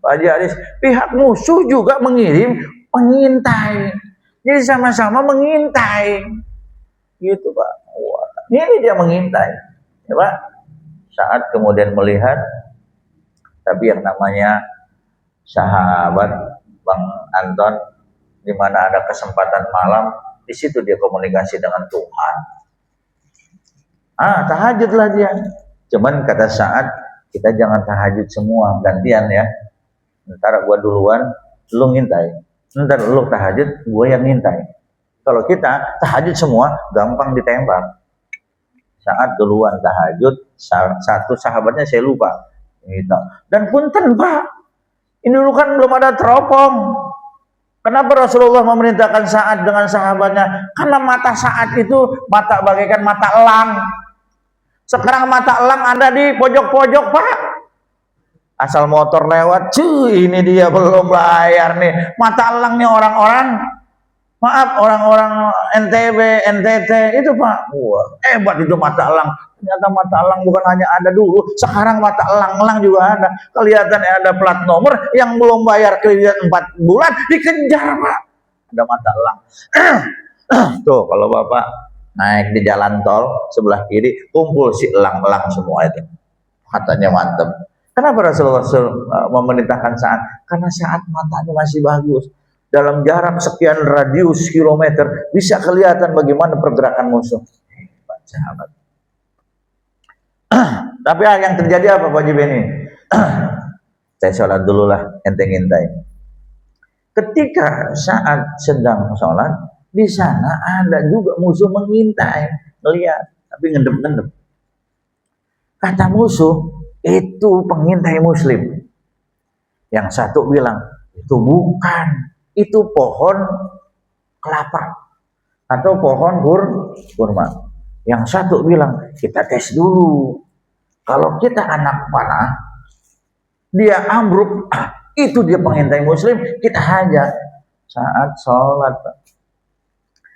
Pak Haji Aris, pihak musuh juga mengirim pengintai. Jadi sama-sama mengintai. Gitu Pak. Wah, ini dia mengintai. Ya Pak, saat kemudian melihat, tapi yang namanya sahabat Bang Anton, di mana ada kesempatan malam, di situ dia komunikasi dengan Tuhan. Tahajud lah dia. Cuman kata Sa'ad, kita jangan tahajud semua, gantian ya. Ntar gua duluan, lu ngintai. Ntar lu tahajud, gua yang ngintai. Kalau kita tahajud semua, gampang ditembak. Saat duluan tahajud, satu sahabatnya saya lupa. Gitu. Dan punten Pak, ini dulu kan belum ada teropong. Kenapa Rasulullah memerintahkan Sa'ad dengan sahabatnya? Karena mata Sa'ad itu mata bagaikan mata elang. Sekarang mata elang ada di pojok-pojok Pak. Asal motor lewat, cuy ini dia belum bayar nih. Mata elang nih orang-orang. Maaf orang-orang NTB, NTT itu Pak. Wah, hebat itu mata elang. Ternyata mata elang bukan hanya ada dulu, sekarang mata elang-elang juga ada. Kelihatan ada plat nomor yang belum bayar kredit 4 bulan dikejar Pak. Ada mata elang. Tuh kalau Bapak naik di jalan tol sebelah kiri kumpul si elang-elang semua itu. Matanya mantep. Kenapa Rasulullah memerintahkan Sa'ad? Karena Sa'ad matanya masih bagus. Dalam jarak sekian radius kilometer bisa kelihatan bagaimana pergerakan musuh. Sahabat. Tapi yang terjadi apa Pak Haji Beni? Saya sholat dulu lah, ente ngintai. Ketika saat sedang sholat, di sana ada juga musuh mengintai, melihat, tapi ngendep-ngendep. Kata musuh, itu pengintai Muslim. Yang satu bilang, itu bukan. Itu pohon kelapa atau pohon kurma. Yang satu bilang kita tes dulu. Kalau kita anak panah, dia ambruk, itu dia pengintai Muslim, kita hajar. Saat sholat Pak.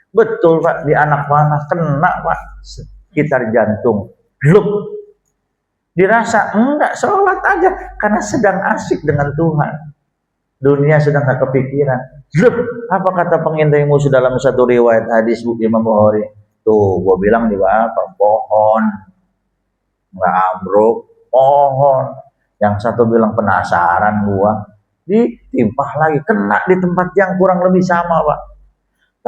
Betul Pak, di anak panah kena Pak, sekitar jantung. Bluk. Dirasa enggak, sholat aja karena sedang asik dengan Tuhan. Dunia sedang gak kepikiran. Apa kata pengintai musuh dalam satu riwayat hadis Imam Bukhari? Tuh, gua bilang juga apa? Pohon. Nggak ambruk, pohon. Yang satu bilang penasaran gua. Ditimpah lagi, kena di tempat yang kurang lebih sama Pak.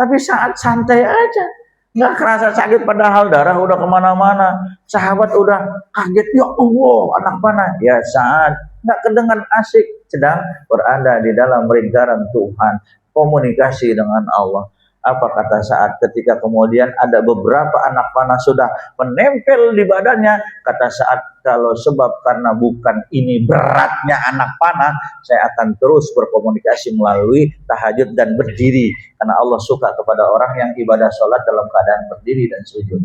Tapi saat santai aja. Nggak kerasa sakit padahal darah udah kemana-mana. Sahabat udah kaget, ya Allah anak panah. Ya saat nggak kedengan asik, sedang berada di dalam lingkaran Tuhan, komunikasi dengan Allah. Apa kata saat ketika kemudian ada beberapa anak panah sudah menempel di badannya, kata saat kalau sebab karena bukan ini beratnya anak panah, saya akan terus berkomunikasi melalui tahajud dan berdiri, karena Allah suka kepada orang yang ibadah sholat dalam keadaan berdiri dan sujud.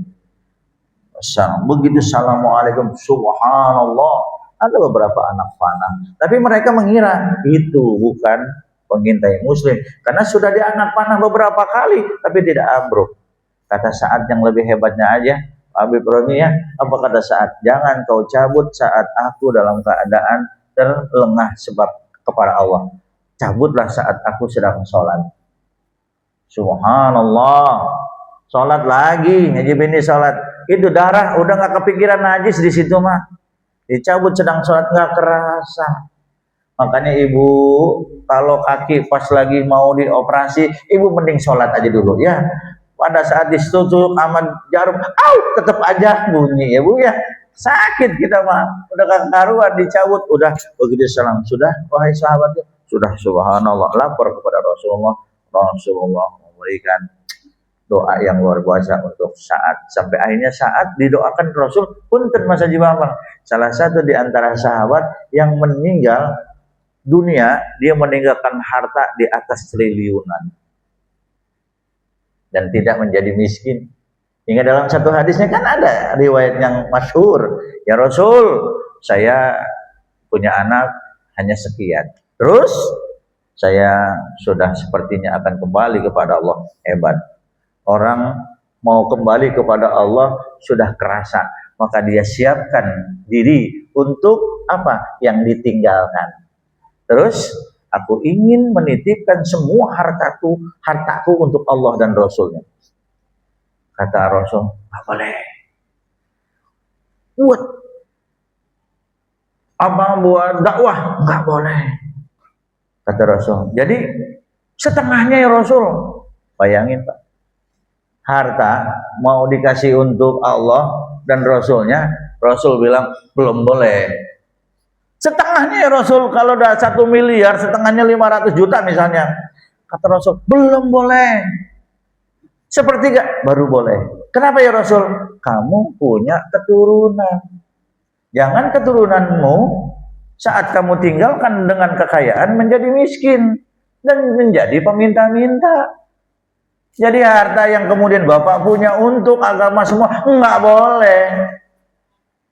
Begitu assalamualaikum, subhanallah, ada beberapa anak panah, tapi mereka mengira itu bukan pengintai muslim, karena sudah dianak panah beberapa kali tapi tidak ambruk. Kata saat yang lebih hebatnya aja, Habib Roni ya, apa kata saat? Jangan kau cabut saat aku dalam keadaan terlengah sebab kepada Allah. Cabutlah saat aku sedang sholat. Subhanallah, sholat lagi, ngajib ini sholat. Itu darah udah nggak kepikiran najis di situ mah. Dicabut sedang sholat nggak kerasa. Makanya ibu kalau kaki pas lagi mau dioperasi, ibu mending sholat aja dulu ya. Pada saat ditusuk aman jarum, tetap aja bunyi ya bu ya. Sakit kita mah, udah karuan dicabut, udah begitu salam sudah, wahai sahabat, sudah subhanallah, lapor kepada Rasulullah. Rasulullah memberikan doa yang luar biasa untuk saat, sampai akhirnya saat didoakan Rasul punten masa jibamang. Salah satu di antara sahabat yang meninggal dunia, dia meninggalkan harta di atas triliunan dan tidak menjadi miskin. Hingga dalam satu hadisnya kan ada riwayat yang masyhur, ya Rasul, saya punya anak hanya sekian, terus saya sudah sepertinya akan kembali kepada Allah. Hebat, orang mau kembali kepada Allah sudah kerasa, maka dia siapkan diri untuk apa yang ditinggalkan. Terus aku ingin menitipkan semua hartaku untuk Allah dan Rasulnya. Kata Rasul, nggak boleh. Buat dakwah nggak boleh. Kata Rasul. Jadi setengahnya ya Rasul. Bayangin Pak, harta mau dikasih untuk Allah dan Rasulnya, Rasul bilang belum boleh. Setengahnya ya Rasul, kalau udah 1 miliar, setengahnya 500 juta misalnya. Kata Rasul, belum boleh. Sepertiga baru boleh. Kenapa ya Rasul? Kamu punya keturunan. Jangan keturunanmu saat kamu tinggalkan dengan kekayaan menjadi miskin dan menjadi peminta-minta. Jadi harta yang kemudian Bapak punya untuk agama semua, nggak boleh.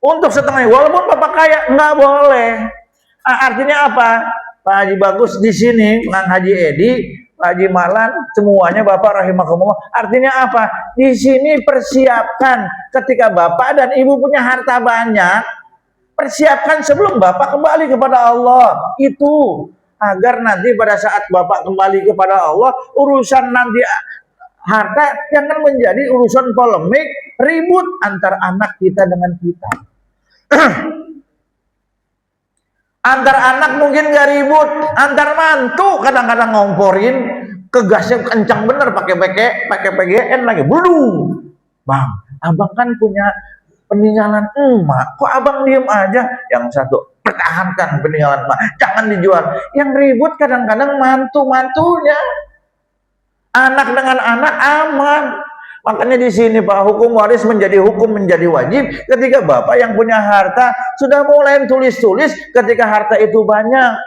Untuk setengah, walaupun Bapak kaya, nggak boleh. Artinya apa? Pak Haji Bagus di sini, Kang Haji Edi, Pak Haji Malan, semuanya Bapak rahimahumullah. Artinya apa? Di sini persiapkan ketika Bapak dan Ibu punya harta banyak, persiapkan sebelum Bapak kembali kepada Allah. Itu agar nanti pada saat Bapak kembali kepada Allah, urusan nanti harta jangan menjadi urusan polemik, ribut antar anak kita dengan kita. Antar anak mungkin gak ribut, antar mantu kadang-kadang ngomporin, kegasnya kencang bener, pakai PGN lagi, belum. Bang, abang kan punya peninggalan emak, kok abang diem aja? Yang satu, pertahankan peninggalan emak, jangan dijual. Yang ribut kadang-kadang mantu-mantunya. Anak dengan anak aman. Makanya di sini Pak, hukum waris menjadi wajib ketika Bapak yang punya harta sudah mulai tulis-tulis ketika harta itu banyak.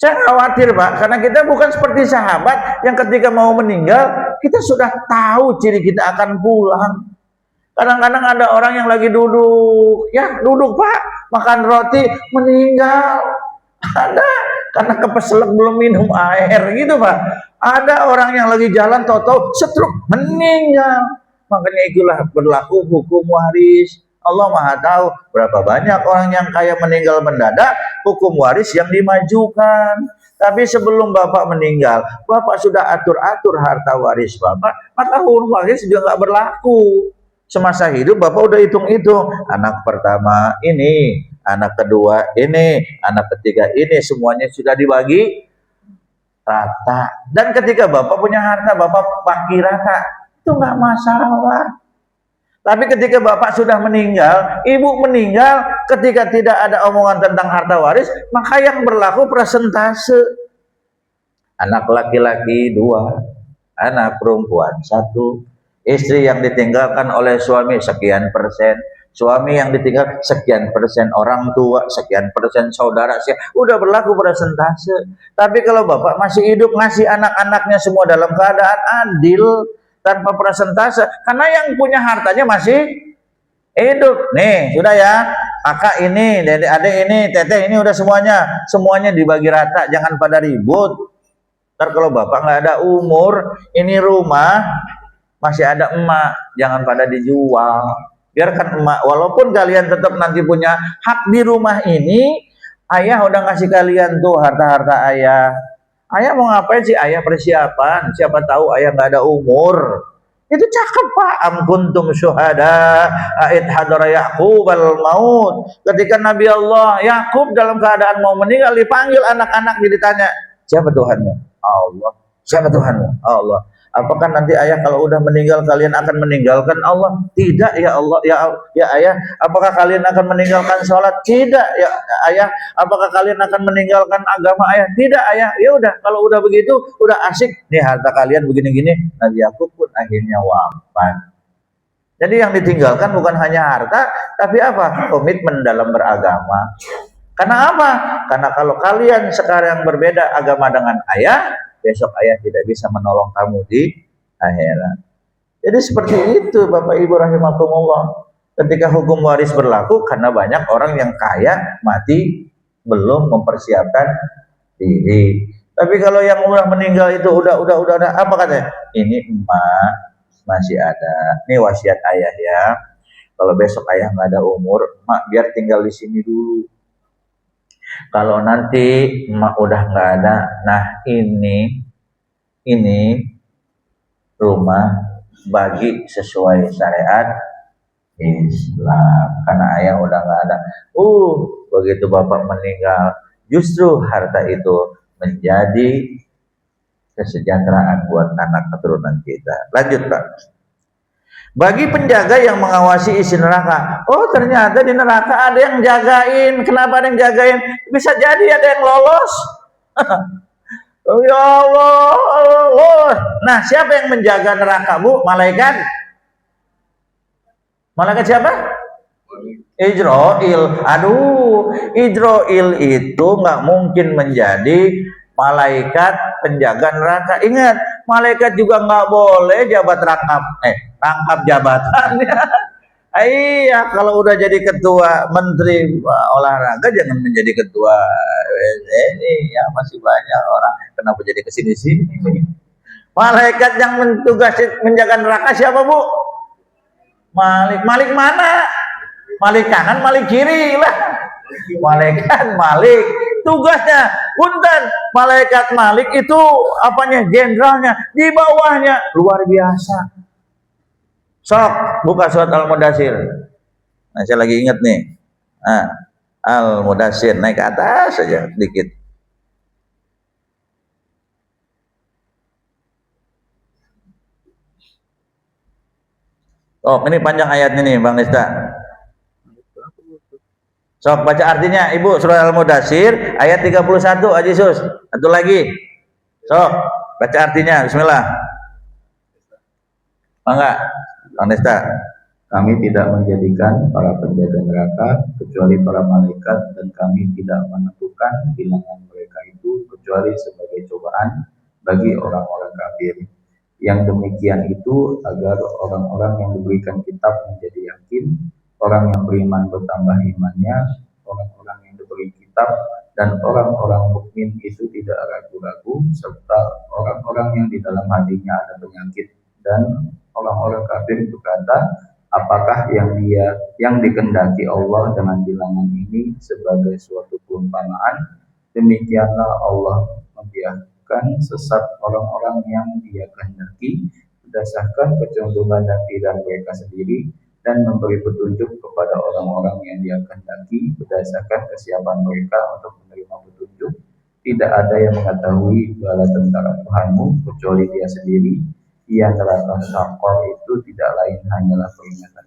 Saya khawatir Pak, karena kita bukan seperti sahabat yang ketika mau meninggal kita sudah tahu ciri kita akan pulang. Kadang-kadang ada orang yang lagi duduk Pak, makan roti meninggal. Ada, karena kepeselek belum minum air gitu Pak. Ada orang yang lagi jalan tahu-tahu stroke meninggal. Makanya itulah berlaku hukum waris. Allah Maha tahu berapa banyak orang yang kaya meninggal mendadak, hukum waris yang dimajukan. Tapi sebelum Bapak meninggal, Bapak sudah atur-atur harta waris Bapak, maka hukum waris juga nggak berlaku. Semasa hidup Bapak udah hitung-hitung, anak pertama ini, anak kedua ini, anak ketiga ini, semuanya sudah dibagi rata. Dan ketika Bapak punya harta, Bapak bagi rata. itu nggak masalah. Tapi ketika bapak sudah meninggal, ibu meninggal, ketika tidak ada omongan tentang harta waris, maka yang berlaku persentase. Anak laki-laki 2, anak perempuan 1, istri yang ditinggalkan oleh suami sekian persen, suami yang ditinggal sekian persen, orang tua sekian persen, saudara udah berlaku persentase. Tapi kalau bapak masih hidup, ngasih anak-anaknya semua dalam keadaan adil, tanpa persentase, karena yang punya hartanya masih hidup. Nih sudah ya, kakak ini, dedek adik ini, teteh ini, udah semuanya dibagi rata, jangan pada ribut. Ntar kalau bapak nggak ada umur, ini rumah masih ada emak, jangan pada dijual, biarkan emak. Walaupun kalian tetap nanti punya hak di rumah ini, ayah udah ngasih kalian tuh harta-harta ayah. Ayah mau ngapain sih? Ayah persiapan, siapa tahu ayah nggak ada umur. Itu cakep Pak. Am kuntum syuhada id hadara Yaqub al maut. Ketika Nabi Allah Yakub dalam keadaan mau meninggal, dipanggil anak-anak, ditanya, siapa Tuhanmu? Allah. Siapa Tuhanmu? Allah. Apakah nanti ayah kalau udah meninggal kalian akan meninggalkan Allah? Tidak ya Allah, ya ayah. Apakah kalian akan meninggalkan sholat? Tidak ya ayah. Apakah kalian akan meninggalkan agama ayah? Tidak ayah. Ya udah, kalau udah begitu, udah asik nih harta kalian begini-gini. Nabi Yakub pun akhirnya wafat. Jadi yang ditinggalkan bukan hanya harta, tapi apa? Komitmen dalam beragama. Karena apa? Karena kalau kalian sekarang berbeda agama dengan ayah, besok ayah tidak bisa menolong kamu di akhirat. Jadi seperti itu Bapak Ibu rahimakumullah. Ketika hukum waris berlaku, karena banyak orang yang kaya mati belum mempersiapkan diri. Tapi kalau yang udah meninggal itu udah apa katanya? Ini emak masih ada. Ini wasiat ayah ya. Kalau besok ayah nggak ada umur, emak biar tinggal di sini dulu. Kalau nanti emak udah nggak ada, nah ini rumah bagi sesuai syariat Islam, karena ayah udah nggak ada. Begitu bapak meninggal, justru harta itu menjadi kesejahteraan buat anak keturunan kita. Lanjut Pak. Bagi penjaga yang mengawasi isi neraka. Oh ternyata di neraka ada yang jagain. Kenapa ada yang jagain? Bisa jadi ada yang lolos. Oh, ya Allah. Nah siapa yang menjaga neraka Bu? Malaikat? Malaikat siapa? Ijroil. Aduh, Ijroil itu nggak mungkin menjadi malaikat penjaga neraka. Ingat, malaikat juga nggak boleh jabat rangkap jabatannya. Iya, kalau udah jadi ketua menteri olahraga jangan menjadi ketua ini ya, masih banyak orang kenapa jadi kesini-sini. Malaikat yang mentugasi menjaga neraka siapa Bu? Malik mana? Malik kanan, Malik kiri lah. Malaikat Malik tugasnya punten, malaikat Malik itu apanya, jenderalnya, di bawahnya luar biasa. Sok buka surat Al-Mudathir. Nah, saya lagi ingat nih. Al-Mudathir, naik ke atas saja dikit. Oh, ini panjang ayatnya nih Bang Nista. Sok baca artinya Ibu, surah Al-Mudathir ayat 31 Haji Sus. Satu lagi. Sok baca artinya, bismillah. Enggak, Bang Nista. Kami tidak menjadikan para penjaga neraka kecuali para malaikat, dan kami tidak menentukan bilangan mereka itu kecuali sebagai cobaan bagi orang-orang kafir. Yang demikian itu agar orang-orang yang diberikan kitab menjadi yakin, orang yang beriman bertambah imannya, orang-orang yang diberi kitab dan orang-orang mukmin itu tidak ragu-ragu, serta orang-orang yang di dalam hatinya ada penyakit. Dan orang-orang kafir berkata, apakah yang dikehendaki Allah dengan bilangan ini sebagai suatu perumpamaan? Demikianlah Allah membiarkan sesat orang-orang yang Dia kehendaki berdasarkan kecondongan dan pilihan mereka sendiri, dan memberi petunjuk kepada orang-orang yang Dia kehendaki berdasarkan kesiapan mereka untuk menerima petunjuk. Tidak ada yang mengetahui bala tentara Tuhanmu kecuali Dia sendiri. Iya, neraka sakor itu tidak lain hanyalah peringatan.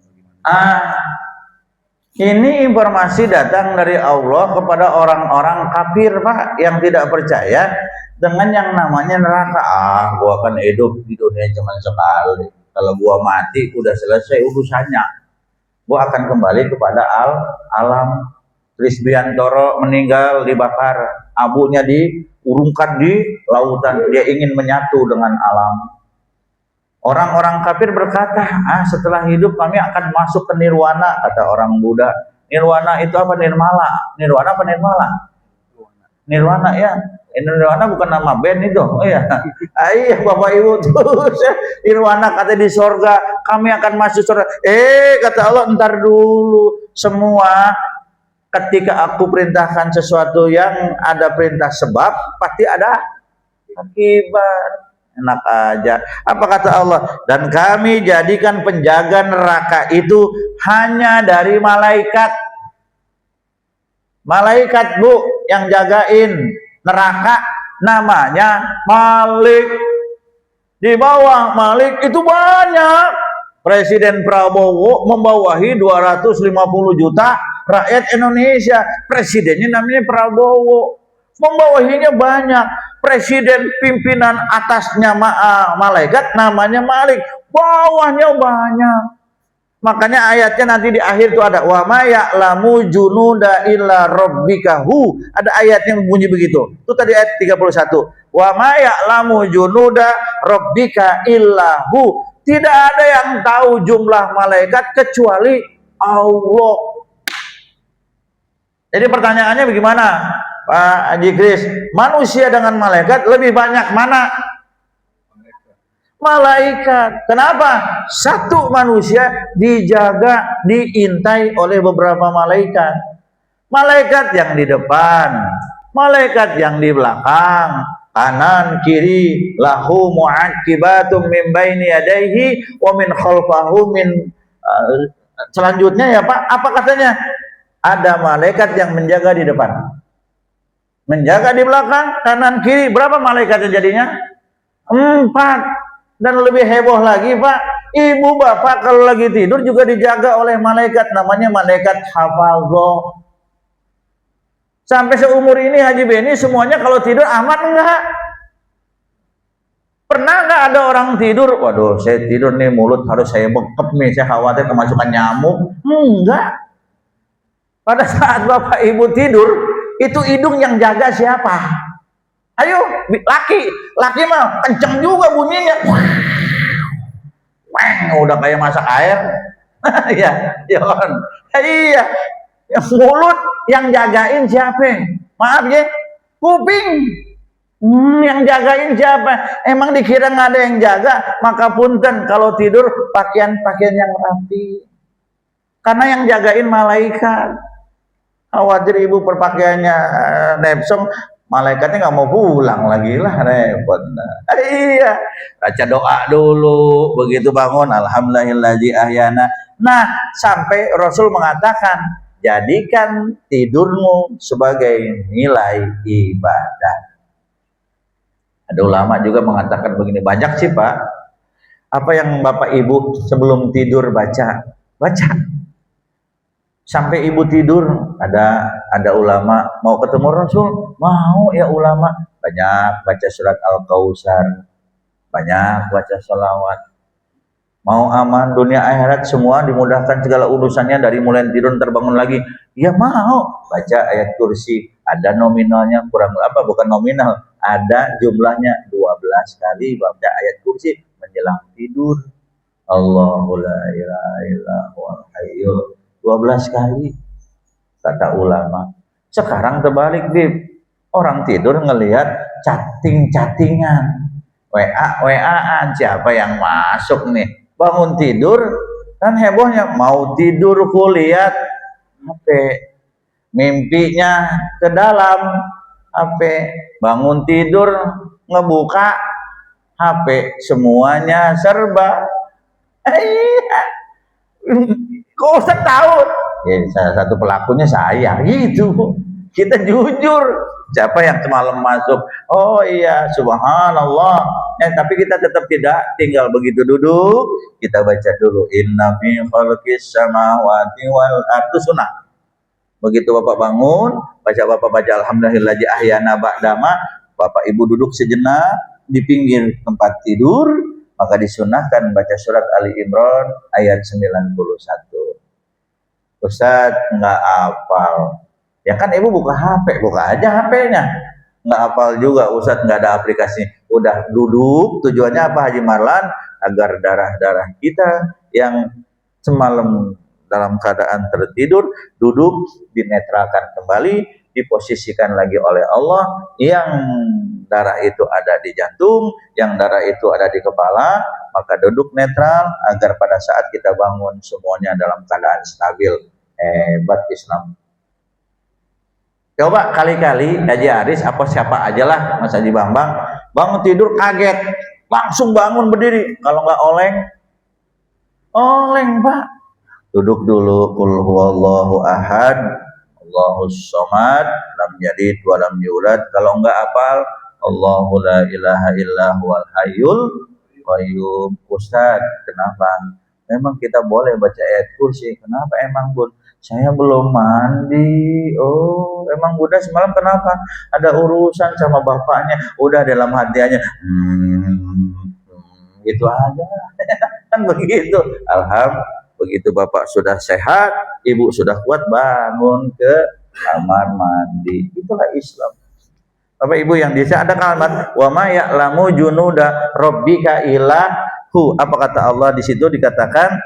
Ini informasi datang dari Allah kepada orang-orang kafir, Pak, yang tidak percaya dengan yang namanya neraka. Gua akan hidup di dunia cuma sekali. Kalau gua mati udah selesai urusannya. Gua akan kembali kepada alam. Trisbiantoro meninggal dibakar, abunya diurungkan di lautan. Dia ingin menyatu dengan alam. Orang-orang kafir berkata, setelah hidup kami akan masuk ke nirwana, kata orang Buddha. Nirwana itu apa? Nirmala. Nirwana apa nirmala? Nirwana ya. Nirwana bukan nama band itu. Oh iya. Iya Bapak Ibu tuh. Nirwana kata di sorga, kami akan masuk sorga. Kata Allah, ntar dulu. Semua ketika aku perintahkan sesuatu yang ada perintah sebab, pasti ada akibat. Enak aja. Apa kata Allah? Dan kami jadikan penjaga neraka itu hanya dari malaikat. Malaikat, Bu, yang jagain neraka namanya Malik. Di bawah Malik itu banyak. Presiden Prabowo membawahi 250 juta rakyat Indonesia. Presidennya namanya Prabowo. Membawahinya banyak. Presiden pimpinan atasnya malaikat namanya Malik, bawahnya banyak. Makanya ayatnya nanti di akhir itu ada wa ma ya'lamu junuda illa rabbikahu. Ada ayat yang bunyi begitu. Itu tadi ayat 31. Wa ma ya'lamu junuda rabbika illahu. Tidak ada yang tahu jumlah malaikat kecuali Allah. Jadi pertanyaannya bagaimana? Pak Haji Kris, manusia dengan malaikat lebih banyak mana? Malaikat. Kenapa? Satu manusia dijaga, diintai oleh beberapa malaikat. Malaikat yang di depan, malaikat yang di belakang, kanan, kiri, lahu mu'aqibatum min baini yadayhi wa min khalfahu min selanjutnya ya Pak, apa katanya? Ada malaikat yang menjaga di depan, menjaga di belakang, kanan, kiri. Berapa malaikatnya jadinya? 4. Dan lebih heboh lagi Pak, ibu bapak kalau lagi tidur juga dijaga oleh malaikat, namanya malaikat hafalgo. Sampai seumur ini Haji Beni semuanya kalau tidur aman enggak? Pernah enggak ada orang tidur, waduh saya tidur nih mulut harus saya bekep nih, saya khawatir kemasukan nyamuk. Enggak. Pada saat bapak ibu tidur, itu hidung yang jaga siapa? Ayo, laki mah kenceng juga bunyinya. Weng, udah kayak masak air. Ya, Yon. Iya. Yang mulut yang jagain siapa? Maaf ya, kuping. Yang jagain siapa? Emang dikira nggak ada yang jaga? Maka punten kalau tidur pakaian yang rapi. Karena yang jagain malaikat. Khawatir ibu perpakaiannya nepsong, malaikatnya nggak mau pulang lagi lah, repot. Iya, baca doa dulu, begitu bangun, alhamdulillahi ahyana. Nah, sampai Rasul mengatakan, jadikan tidurmu sebagai nilai ibadah. Ada ulama juga mengatakan begini, banyak sih Pak. Apa yang Bapak Ibu sebelum tidur baca? Sampai ibu tidur, ada ulama mau ketemu Rasul, mau ya ulama, banyak baca surat Al-Kautsar, banyak baca sholawat, mau aman dunia akhirat semua dimudahkan segala urusannya dari mulai tidur terbangun lagi, ya mau baca ayat kursi, ada nominalnya bukan nominal, ada jumlahnya 12 kali baca ayat kursi menjelang tidur. Allahu la ilaha illa huwal hayyul 12 kali kata ulama. Sekarang terbalik, Bib. Orang tidur ngelihat chattingan, WA-an, siapa yang masuk nih? Bangun tidur kan hebohnya, mau tidur lihat HP, mimpinya ke dalam HP, bangun tidur ngebuka HP, semuanya serba. Kok Ustaz tahu? Ya, salah satu pelakunya saya, gitu. Kita jujur. Siapa yang semalam masuk? Oh iya, subhanallah. Tapi kita tetap tidak tinggal begitu duduk. Kita baca dulu. Inna fi khalqis samawati wal ardi sunnah. Begitu Bapak bangun, Bapak baca alhamdulillahi ahyana ba'dama, Bapak Ibu duduk sejenak di pinggir tempat tidur, maka disunahkan baca surat Ali Imran ayat 91. Ustaz nggak hafal. Ya kan Ibu buka HP, buka aja HP-nya. Nggak hafal juga, Ustaz nggak ada aplikasi. Udah duduk, tujuannya apa Haji Marlan? Agar darah-darah kita yang semalam dalam keadaan tertidur, duduk, dinetralkan kembali, diposisikan lagi oleh Allah, yang darah itu ada di jantung, yang darah itu ada di kepala, maka duduk netral agar pada saat kita bangun semuanya dalam keadaan stabil. Hebat Islam. Coba kali-kali Haji Aris apa siapa aja lah, Mas Haji Bambang, bangun tidur kaget, langsung bangun berdiri. Kalau nggak oleng Pak. Duduk dulu, qul huwallahu ahad, Allahus somad, lam yalid wa lam yulad. Kalau nggak hafal, Allahu la ilaha illa huwal hayyul qayyum. Ustaz, kenapa? Memang kita boleh baca ayat kursi. Kenapa emang Bun? Saya belum mandi. Oh, emang Bunda semalam kenapa? Ada urusan sama bapaknya. Udah dalam hatinya. Gitu aja. Kan begitu. Alhamdulillah. Begitu Bapak sudah sehat, Ibu sudah kuat, bangun ke kamar mandi. Itulah Islam. Bapak Ibu yang di sini ada kalimat wa ma ya'lamu junuda rabbika illahu. Apa kata Allah di situ? Dikatakan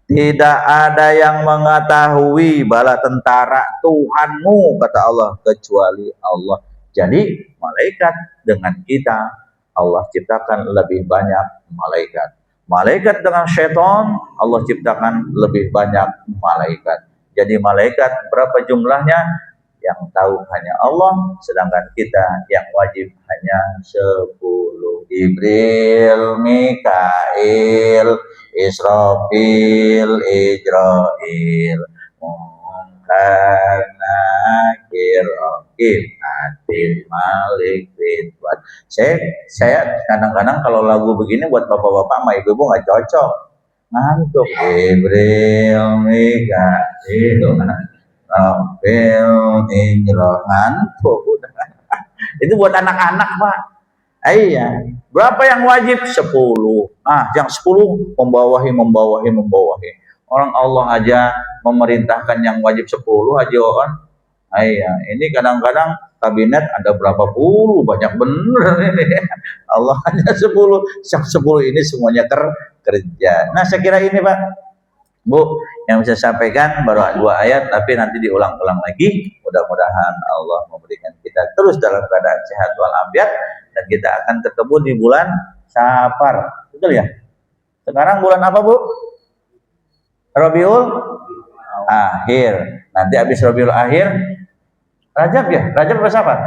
tidak ada yang mengetahui bala tentara Tuhanmu, kata Allah, kecuali Allah. Jadi malaikat dengan kita Allah ciptakan lebih banyak malaikat. Malaikat dengan syaitan Allah ciptakan lebih banyak malaikat. Jadi malaikat berapa jumlahnya? Yang tahu hanya Allah, sedangkan kita yang wajib hanya 10. Jibril, Mikail, Israfil, Ijrail, Munkar, Nakir, Raqib, Atid, Malik, Ridwan. Saya kadang-kadang kalau lagu begini buat bapak-bapak sama ibu-ibu nggak cocok, ngantuk. Jibril, Mikail, Rapil, Ijrohan, itu buat anak-anak Pak. Iya. Berapa yang wajib? 10. Yang 10 membawahi. Orang Allah aja memerintahkan yang wajib 10 aja kan. Iya. Ini kadang-kadang kabinet ada berapa puluh, banyak bener ini. Allah hanya 10. Yang 10 ini semuanya kerja. Nah, saya kira ini Pak, Bu, yang bisa sampaikan baru 2 ayat, tapi nanti diulang-ulang lagi. Mudah-mudahan Allah memberikan kita terus dalam keadaan sehat walafiat, dan kita akan ketemu di bulan Safar. Betul ya? Sekarang bulan apa Bu? Rabiul Akhir. Nanti habis Rabiul Akhir, Rajab ya? Rajab apa Safar?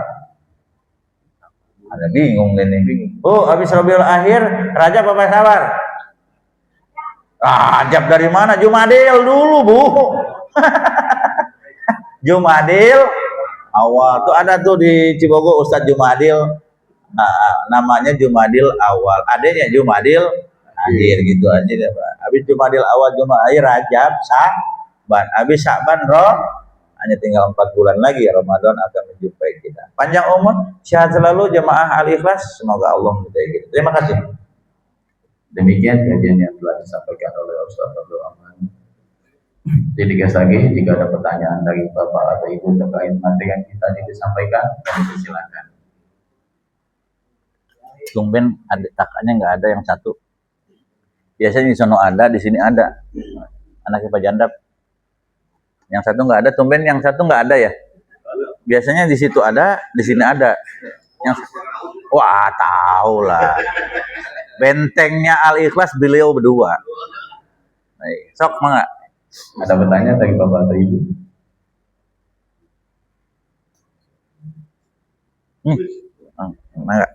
Ada bingung ini. Bu, habis Rabiul Akhir, Rajab apa Safar? Rajab dari mana? Jumadil dulu Bu. Jumadil awal tuh ada tuh di Cibogo Ustadz Jumadil. Namanya Jumadil awal. Adanya Jumadil akhir gitu aja deh Pak. Habis Jumadil awal, Jumadil Rajab, Sa'ban. Habis Sa'ban hanya tinggal 4 bulan lagi Ramadan akan menjumpai kita. Panjang umur, sehat selalu jemaah Al-Ikhlas. Semoga Allah menjadi kita. Terima kasih. Demikian kajian yang telah disampaikan oleh Ustaz Abdul Rahman. Digas lagi, jika ada pertanyaan dari Bapak atau Ibu terkait materi yang kita disampaikan, kami silakan. Tumben takanya nggak ada yang satu. Biasanya di sono ada, di sini ada. Anaknya Pak Jandap. Yang satu nggak ada, tumben yang satu nggak ada ya. Biasanya di situ ada, di sini ada. Wah, tahu lah. Bentengnya Al-Ikhlas beliau berdua. Baik, sok mangga. Ada pertanyaan dari Bapak atau Ibu? Mangga.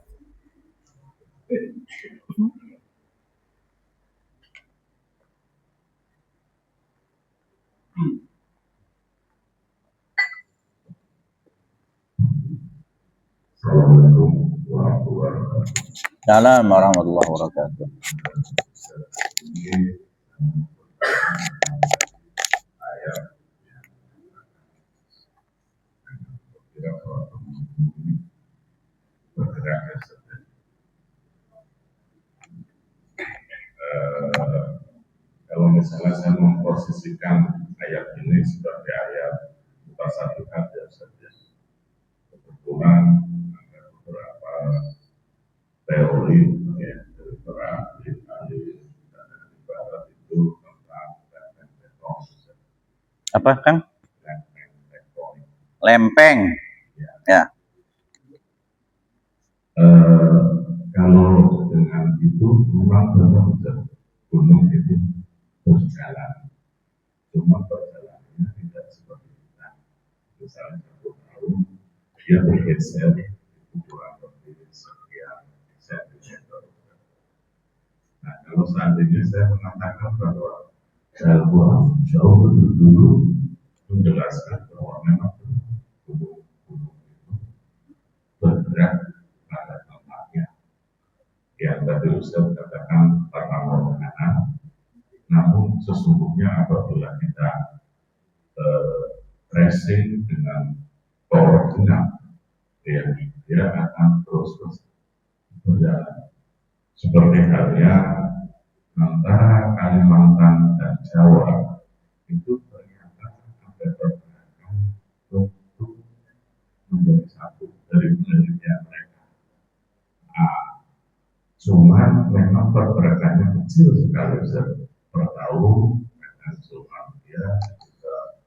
Assalamualaikum warahmatullahi wabarakatuh. Salam warahmatullahi wabarakatuh. Ini ayat tidak bergerak ya, Ustaz. Kalau misalnya saya memposisikan ayat ini sebagai ayat mutasabbihat ya saja. Kebetulan ada beberapa teori ya, dari para ahli ibarat itu tentang lempeng tektonik. Apa, Kang? Lempeng tektonik. Lempeng. Ya. Kalau dengan itu memang benar gunung itu berjalan, cuma perjalanannya tidak seperti kita. Misalnya 1 tahun dia bergeser itu kurang lebih sekian sentimeter. Nah, kalau seandainya saya mengatakan bahwa dalam jauh lebih dulu menjelaskan bahwa memang gunung-gunung itu bergerak pada tempatnya. Yang tadi Ustaz katakan paralel, namun sesungguhnya apabila kita tracing dengan koordinat, ya, dia akan terus berjalan. Seperti halnya antara Kalimantan dan Jawa itu ternyata ada pergerakan untuk menjadi satu dari penelitian mereka. Cuman memang pergerakannya kecil sekali per tahun, dan cuma dia juga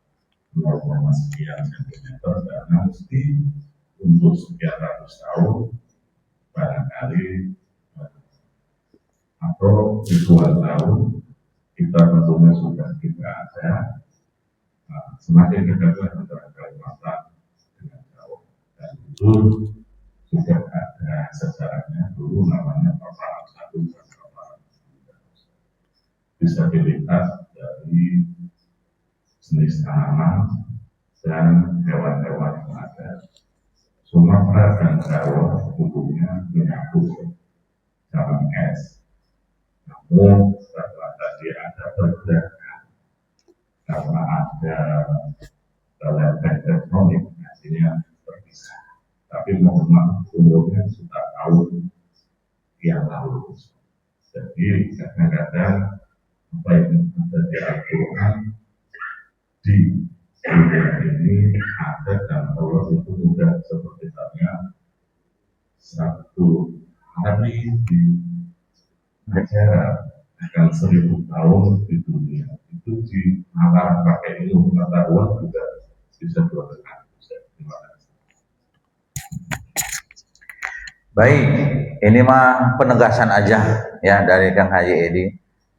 0, sekian sentimeter, karena mesti untuk sekian ratus tahun barangkali atau ribuan tahun kita tentunya sudah tidak ada. Semakin dekat antara Kalimantan dengan Jawa, dan itu sudah ada sejarahnya dulu, namanya paparan 1 dan paparan 2. Bisa dilihat dari jenis tanaman dan hewan-hewan yang ada. Sumatera dan Jawa umumnya menyatu dalam es. Namun setelah tadi ada pergerakan karena ada lempeng tektonik, hasilnya berpisah. Tapi mohon maaf, umurnya sudah tahun yang lalu. Jadi kadang-kadang apa yang ada di Al-Quran di dunia ini ada, dan Allah itu mudah seperti halnya 1 hari di acara akan 1000 tahun di dunia. Itu di antara pakai ilmu pengetahuan juga bisa berkaitan. Terima kasih. Baik, ini mah penegasan aja ya dari Kang Haji Edi.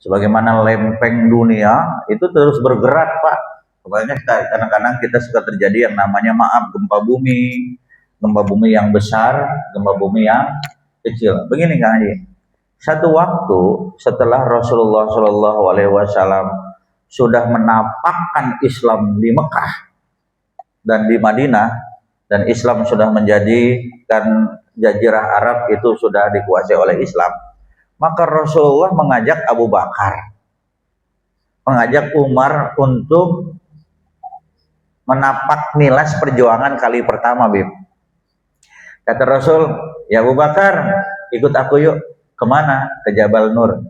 Sebagaimana lempeng dunia itu terus bergerak, Pak. Pokoknya kadang-kadang kita suka terjadi yang namanya gempa bumi yang besar, gempa bumi yang kecil. Begini Kang Haji, satu waktu setelah Rasulullah Shallallahu Alaihi Wasallam sudah menapakkan Islam di Mekah dan di Madinah, dan Islam sudah menjadikan Jazirah Arab itu sudah dikuasai oleh Islam, maka Rasulullah mengajak Abu Bakar, mengajak Umar untuk menapak nilas perjuangan kali pertama, Bib. Kata Rasul, ya Abu Bakar, ikut aku yuk. Kemana? Ke Jabal Nur.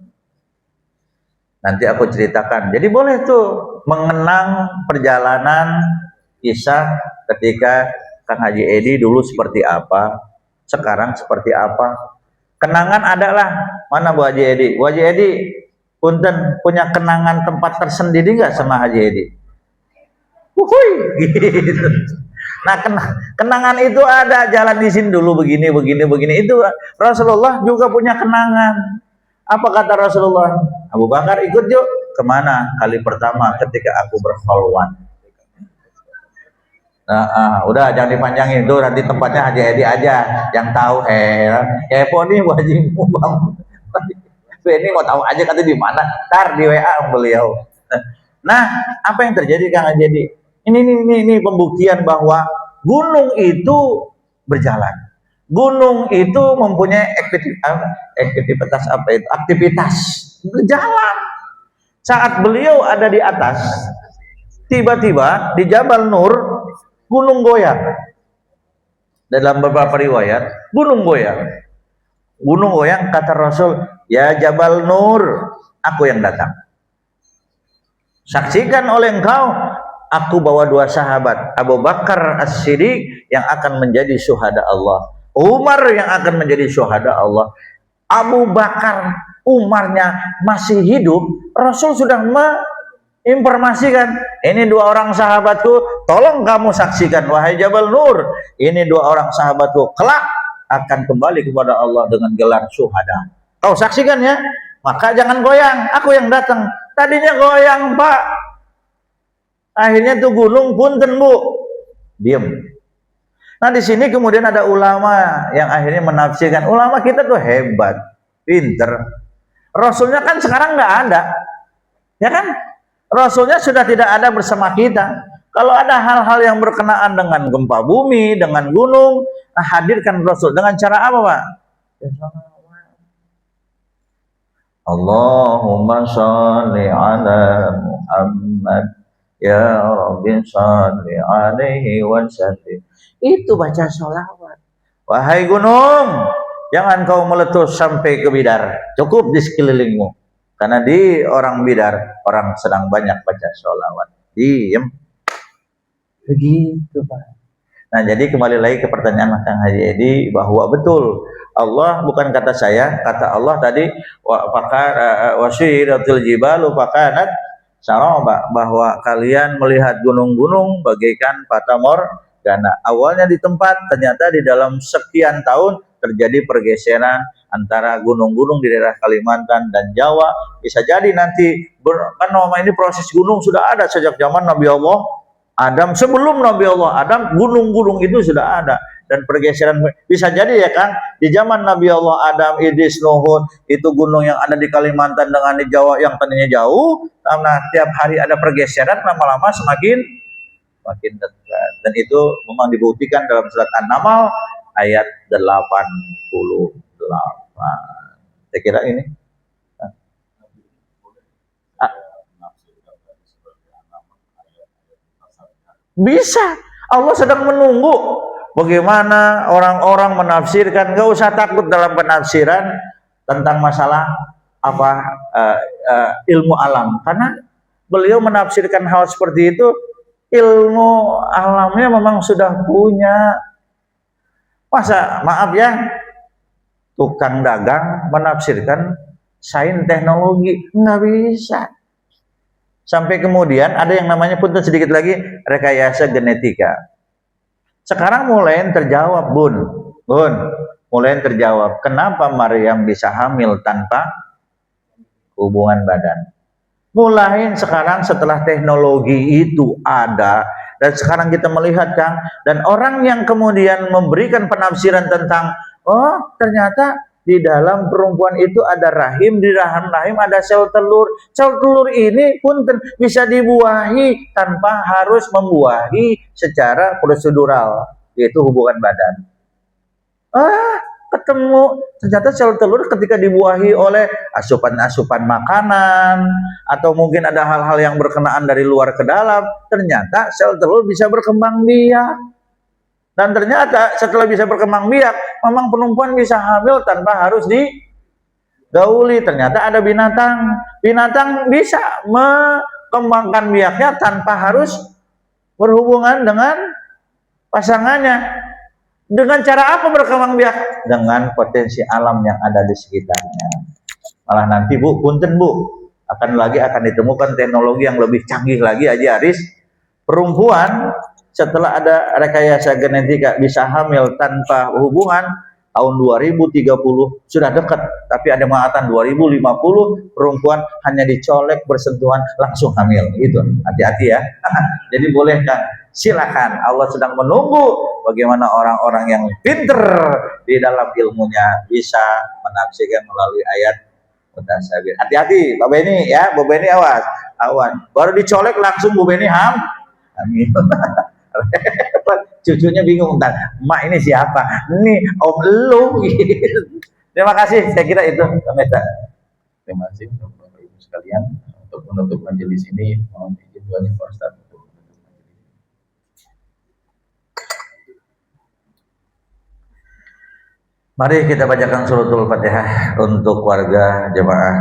Nanti aku ceritakan. Jadi boleh tuh mengenang perjalanan kisah ketika Kang Haji Edi dulu seperti apa, sekarang seperti apa. Kenangan adalah mana Bu Haji Edi? Bu Haji Edi punten punya kenangan tempat tersendiri nggak sama Haji Edi? Gitu. Nah, kenangan itu ada, jalan di sini dulu begini. Itu Rasulullah juga punya kenangan. Apa kata Rasulullah? Abu Bakar ikut yuk. Kemana? Kali pertama ketika aku berkholwat. Nah, udah jangan dipanjangin tuh, nanti tempatnya Haji Edi aja yang tahu. Kepo nih wajibmu bang. Ini mau tahu aja katanya di mana? Ntar di WA beliau. Nah, apa yang terjadi Kang Haji Edi? Ini pembuktian bahwa gunung itu berjalan. Gunung itu mempunyai aktivitas apa itu? Aktivitas berjalan. Saat beliau ada di atas, tiba-tiba di Jabal Nur gunung goyang. Dalam beberapa riwayat, gunung goyang. Gunung goyang, kata Rasul, ya Jabal Nur, aku yang datang. Saksikan oleh engkau, aku bawa 2 sahabat, Abu Bakar As-Siddiq yang akan menjadi syuhada Allah, Umar yang akan menjadi syuhada Allah. Abu Bakar, Umarnya masih hidup, Rasul sudah menginformasikan, ini 2 orang sahabatku, tolong kamu saksikan, wahai Jabal Nur, ini 2 orang sahabatku, kelak akan kembali kepada Allah dengan gelar syuhada. Kau saksikan ya, maka jangan goyang, aku yang datang. Tadinya goyang Pak, akhirnya tuh gunung punten Bu, diem. Nah di sini kemudian ada ulama yang akhirnya menafsirkan, ulama kita tuh hebat, pinter. Rasulnya kan sekarang nggak ada, ya kan? Rasulnya sudah tidak ada bersama kita. Kalau ada hal-hal yang berkenaan dengan gempa bumi, dengan gunung, nah hadirkan Rasul dengan cara apa Pak? Allahumma sholli ala Muhammad ya Rabbi sholli alaihi wasallim. Itu baca sholawat. Wahai gunung, jangan kau meletus sampai ke Bidar, cukup di sekelilingmu. Karena di orang Bidar, orang sedang banyak baca sholawat. Diem. Begitu Pak. Nah jadi kembali lagi ke pertanyaan Kang Haji Edi, bahwa betul Allah, bukan kata saya, kata Allah tadi, wasyiratil jibalu fakanat saraba, bahwa kalian melihat gunung-gunung bagaikan fata morgana. Awalnya di tempat, ternyata di dalam sekian tahun terjadi pergeseran antara gunung-gunung di daerah Kalimantan dan Jawa. Bisa jadi nanti kan ini proses gunung sudah ada sejak zaman Nabi Allah Adam, sebelum Nabi Allah Adam gunung-gunung itu sudah ada, dan pergeseran bisa jadi ya kan di zaman Nabi Allah Adam, Idris, Nuhun, itu gunung yang ada di Kalimantan dengan di Jawa yang tadinya jauh, karena tiap hari ada pergeseran, lama-lama semakin dekat, dan itu memang dibuktikan dalam surat An-Naml ayat 88. Saya kira ini bisa. Allah sedang menunggu bagaimana orang-orang menafsirkan. Gak usah takut dalam penafsiran tentang masalah ilmu alam, karena beliau menafsirkan hal seperti itu, ilmu alamnya memang sudah punya. Masa maaf ya, tukang dagang menafsirkan sains teknologi, nggak bisa. Sampai kemudian ada yang namanya, punten sedikit lagi, rekayasa genetika. Sekarang mulai terjawab Bun, mulai terjawab kenapa Maryam bisa hamil tanpa hubungan badan. Mulai sekarang setelah teknologi itu ada, dan sekarang kita melihat Kang, dan orang yang kemudian memberikan penafsiran tentang, oh ternyata di dalam perempuan itu ada rahim, di rahim ada sel telur. Sel telur ini pun bisa dibuahi tanpa harus membuahi secara prosedural, yaitu hubungan badan. Ketemu ternyata sel telur ketika dibuahi oleh asupan-asupan makanan, atau mungkin ada hal-hal yang berkenaan dari luar ke dalam, ternyata sel telur bisa berkembang biak. Dan ternyata setelah bisa berkembang biak, memang perempuan bisa hamil tanpa harus digauli. Ternyata ada binatang bisa mengembangkan biaknya tanpa harus berhubungan dengan pasangannya. Dengan cara apa berkembang biak? Dengan potensi alam yang ada di sekitarnya. Malah nanti Bu, punten Bu, akan ditemukan teknologi yang lebih canggih lagi aja Aris. Perempuan setelah ada rekayasa genetika bisa hamil tanpa hubungan, tahun 2030 sudah dekat, tapi ada mengatakan 2050 perempuan hanya dicolek bersentuhan langsung hamil. Itu hati-hati ya. Jadi boleh kan, silakan, Allah sedang menunggu bagaimana orang-orang yang pinter di dalam ilmunya bisa menafsirkan melalui ayat mutasabih. Hati-hati Pak Beni ya, Bu Beni awas, baru dicolek langsung Bu Beni hamil. Cucunya bingung, entar, mak ini siapa? Ini om lu. Gitu. Terima kasih, saya kira itu. Terima kasih untuk Bapak Ibu sekalian. Untuk menutup majelis ini, mohon izin doanya Pak Ustaz untuk menutup majelis. Mari kita bacakan suratul Fatihah untuk warga jemaah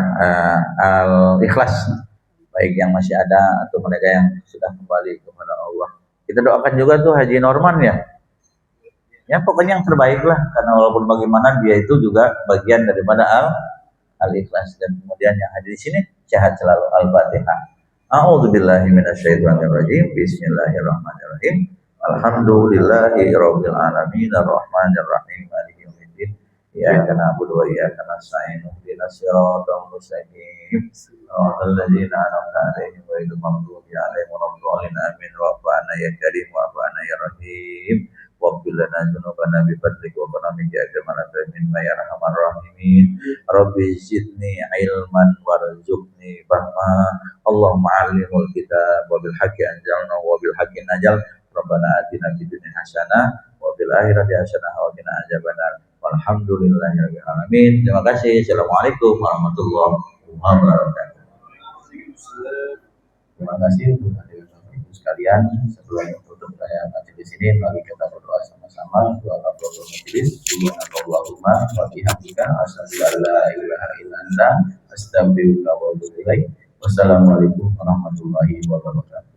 Al-Ikhlas, baik yang masih ada atau mereka yang sudah kembali kepada Allah. Kita doakan juga tuh Haji Norman ya. Ya pokoknya yang terbaik lah, karena walaupun bagaimana dia itu juga bagian daripada Al-Ikhlas, dan kemudian yang hadir di sini sehat selalu. Al-Fatihah. A'udzubillahi minasyaitonirrajim. Bismillahirrahmanirrahim. Alhamdulillahirabbil alamin arrahmanir rahim maliki yaumiddin. Iyyaka na'budu wa iyyaka nasta'in. Ihdinas siratal mustaqim. Shiratal ladzina an'amta 'alaihim ghairil maghdubi 'alaihim waladdallin. Amin. Wa'fa'na ya karim wa'fa'na ya rahim. Waghfir lana dzunubana bi fadlik wa karamika ya arhamar rahimin ya arhamar rahimin. Rabbi zidni ilman warzuqni fahma. Allahumma 'allimul kitab wa bil haqqi anzalna wa bil haqqi najal. Rabbana atina fid dunya hasanah wa fil akhirati hasanah wa qina adzabannar. Walhamdulillahirabbil alamin. Terima kasih. Assalamualaikum warahmatullahi wabarakatuh. Terima kasih untuk hadirin Bapak Ibu sekalian. Sebelum menutup majelis ini, mari kita berdoa sama-sama. Doa kafaratul majelis. Subhanallahumma wa bihamdika asyhadu an la ilaha illa anta astaghfiruka wa atubu ilaik. Wassalamualaikum warahmatullahi wabarakatuh.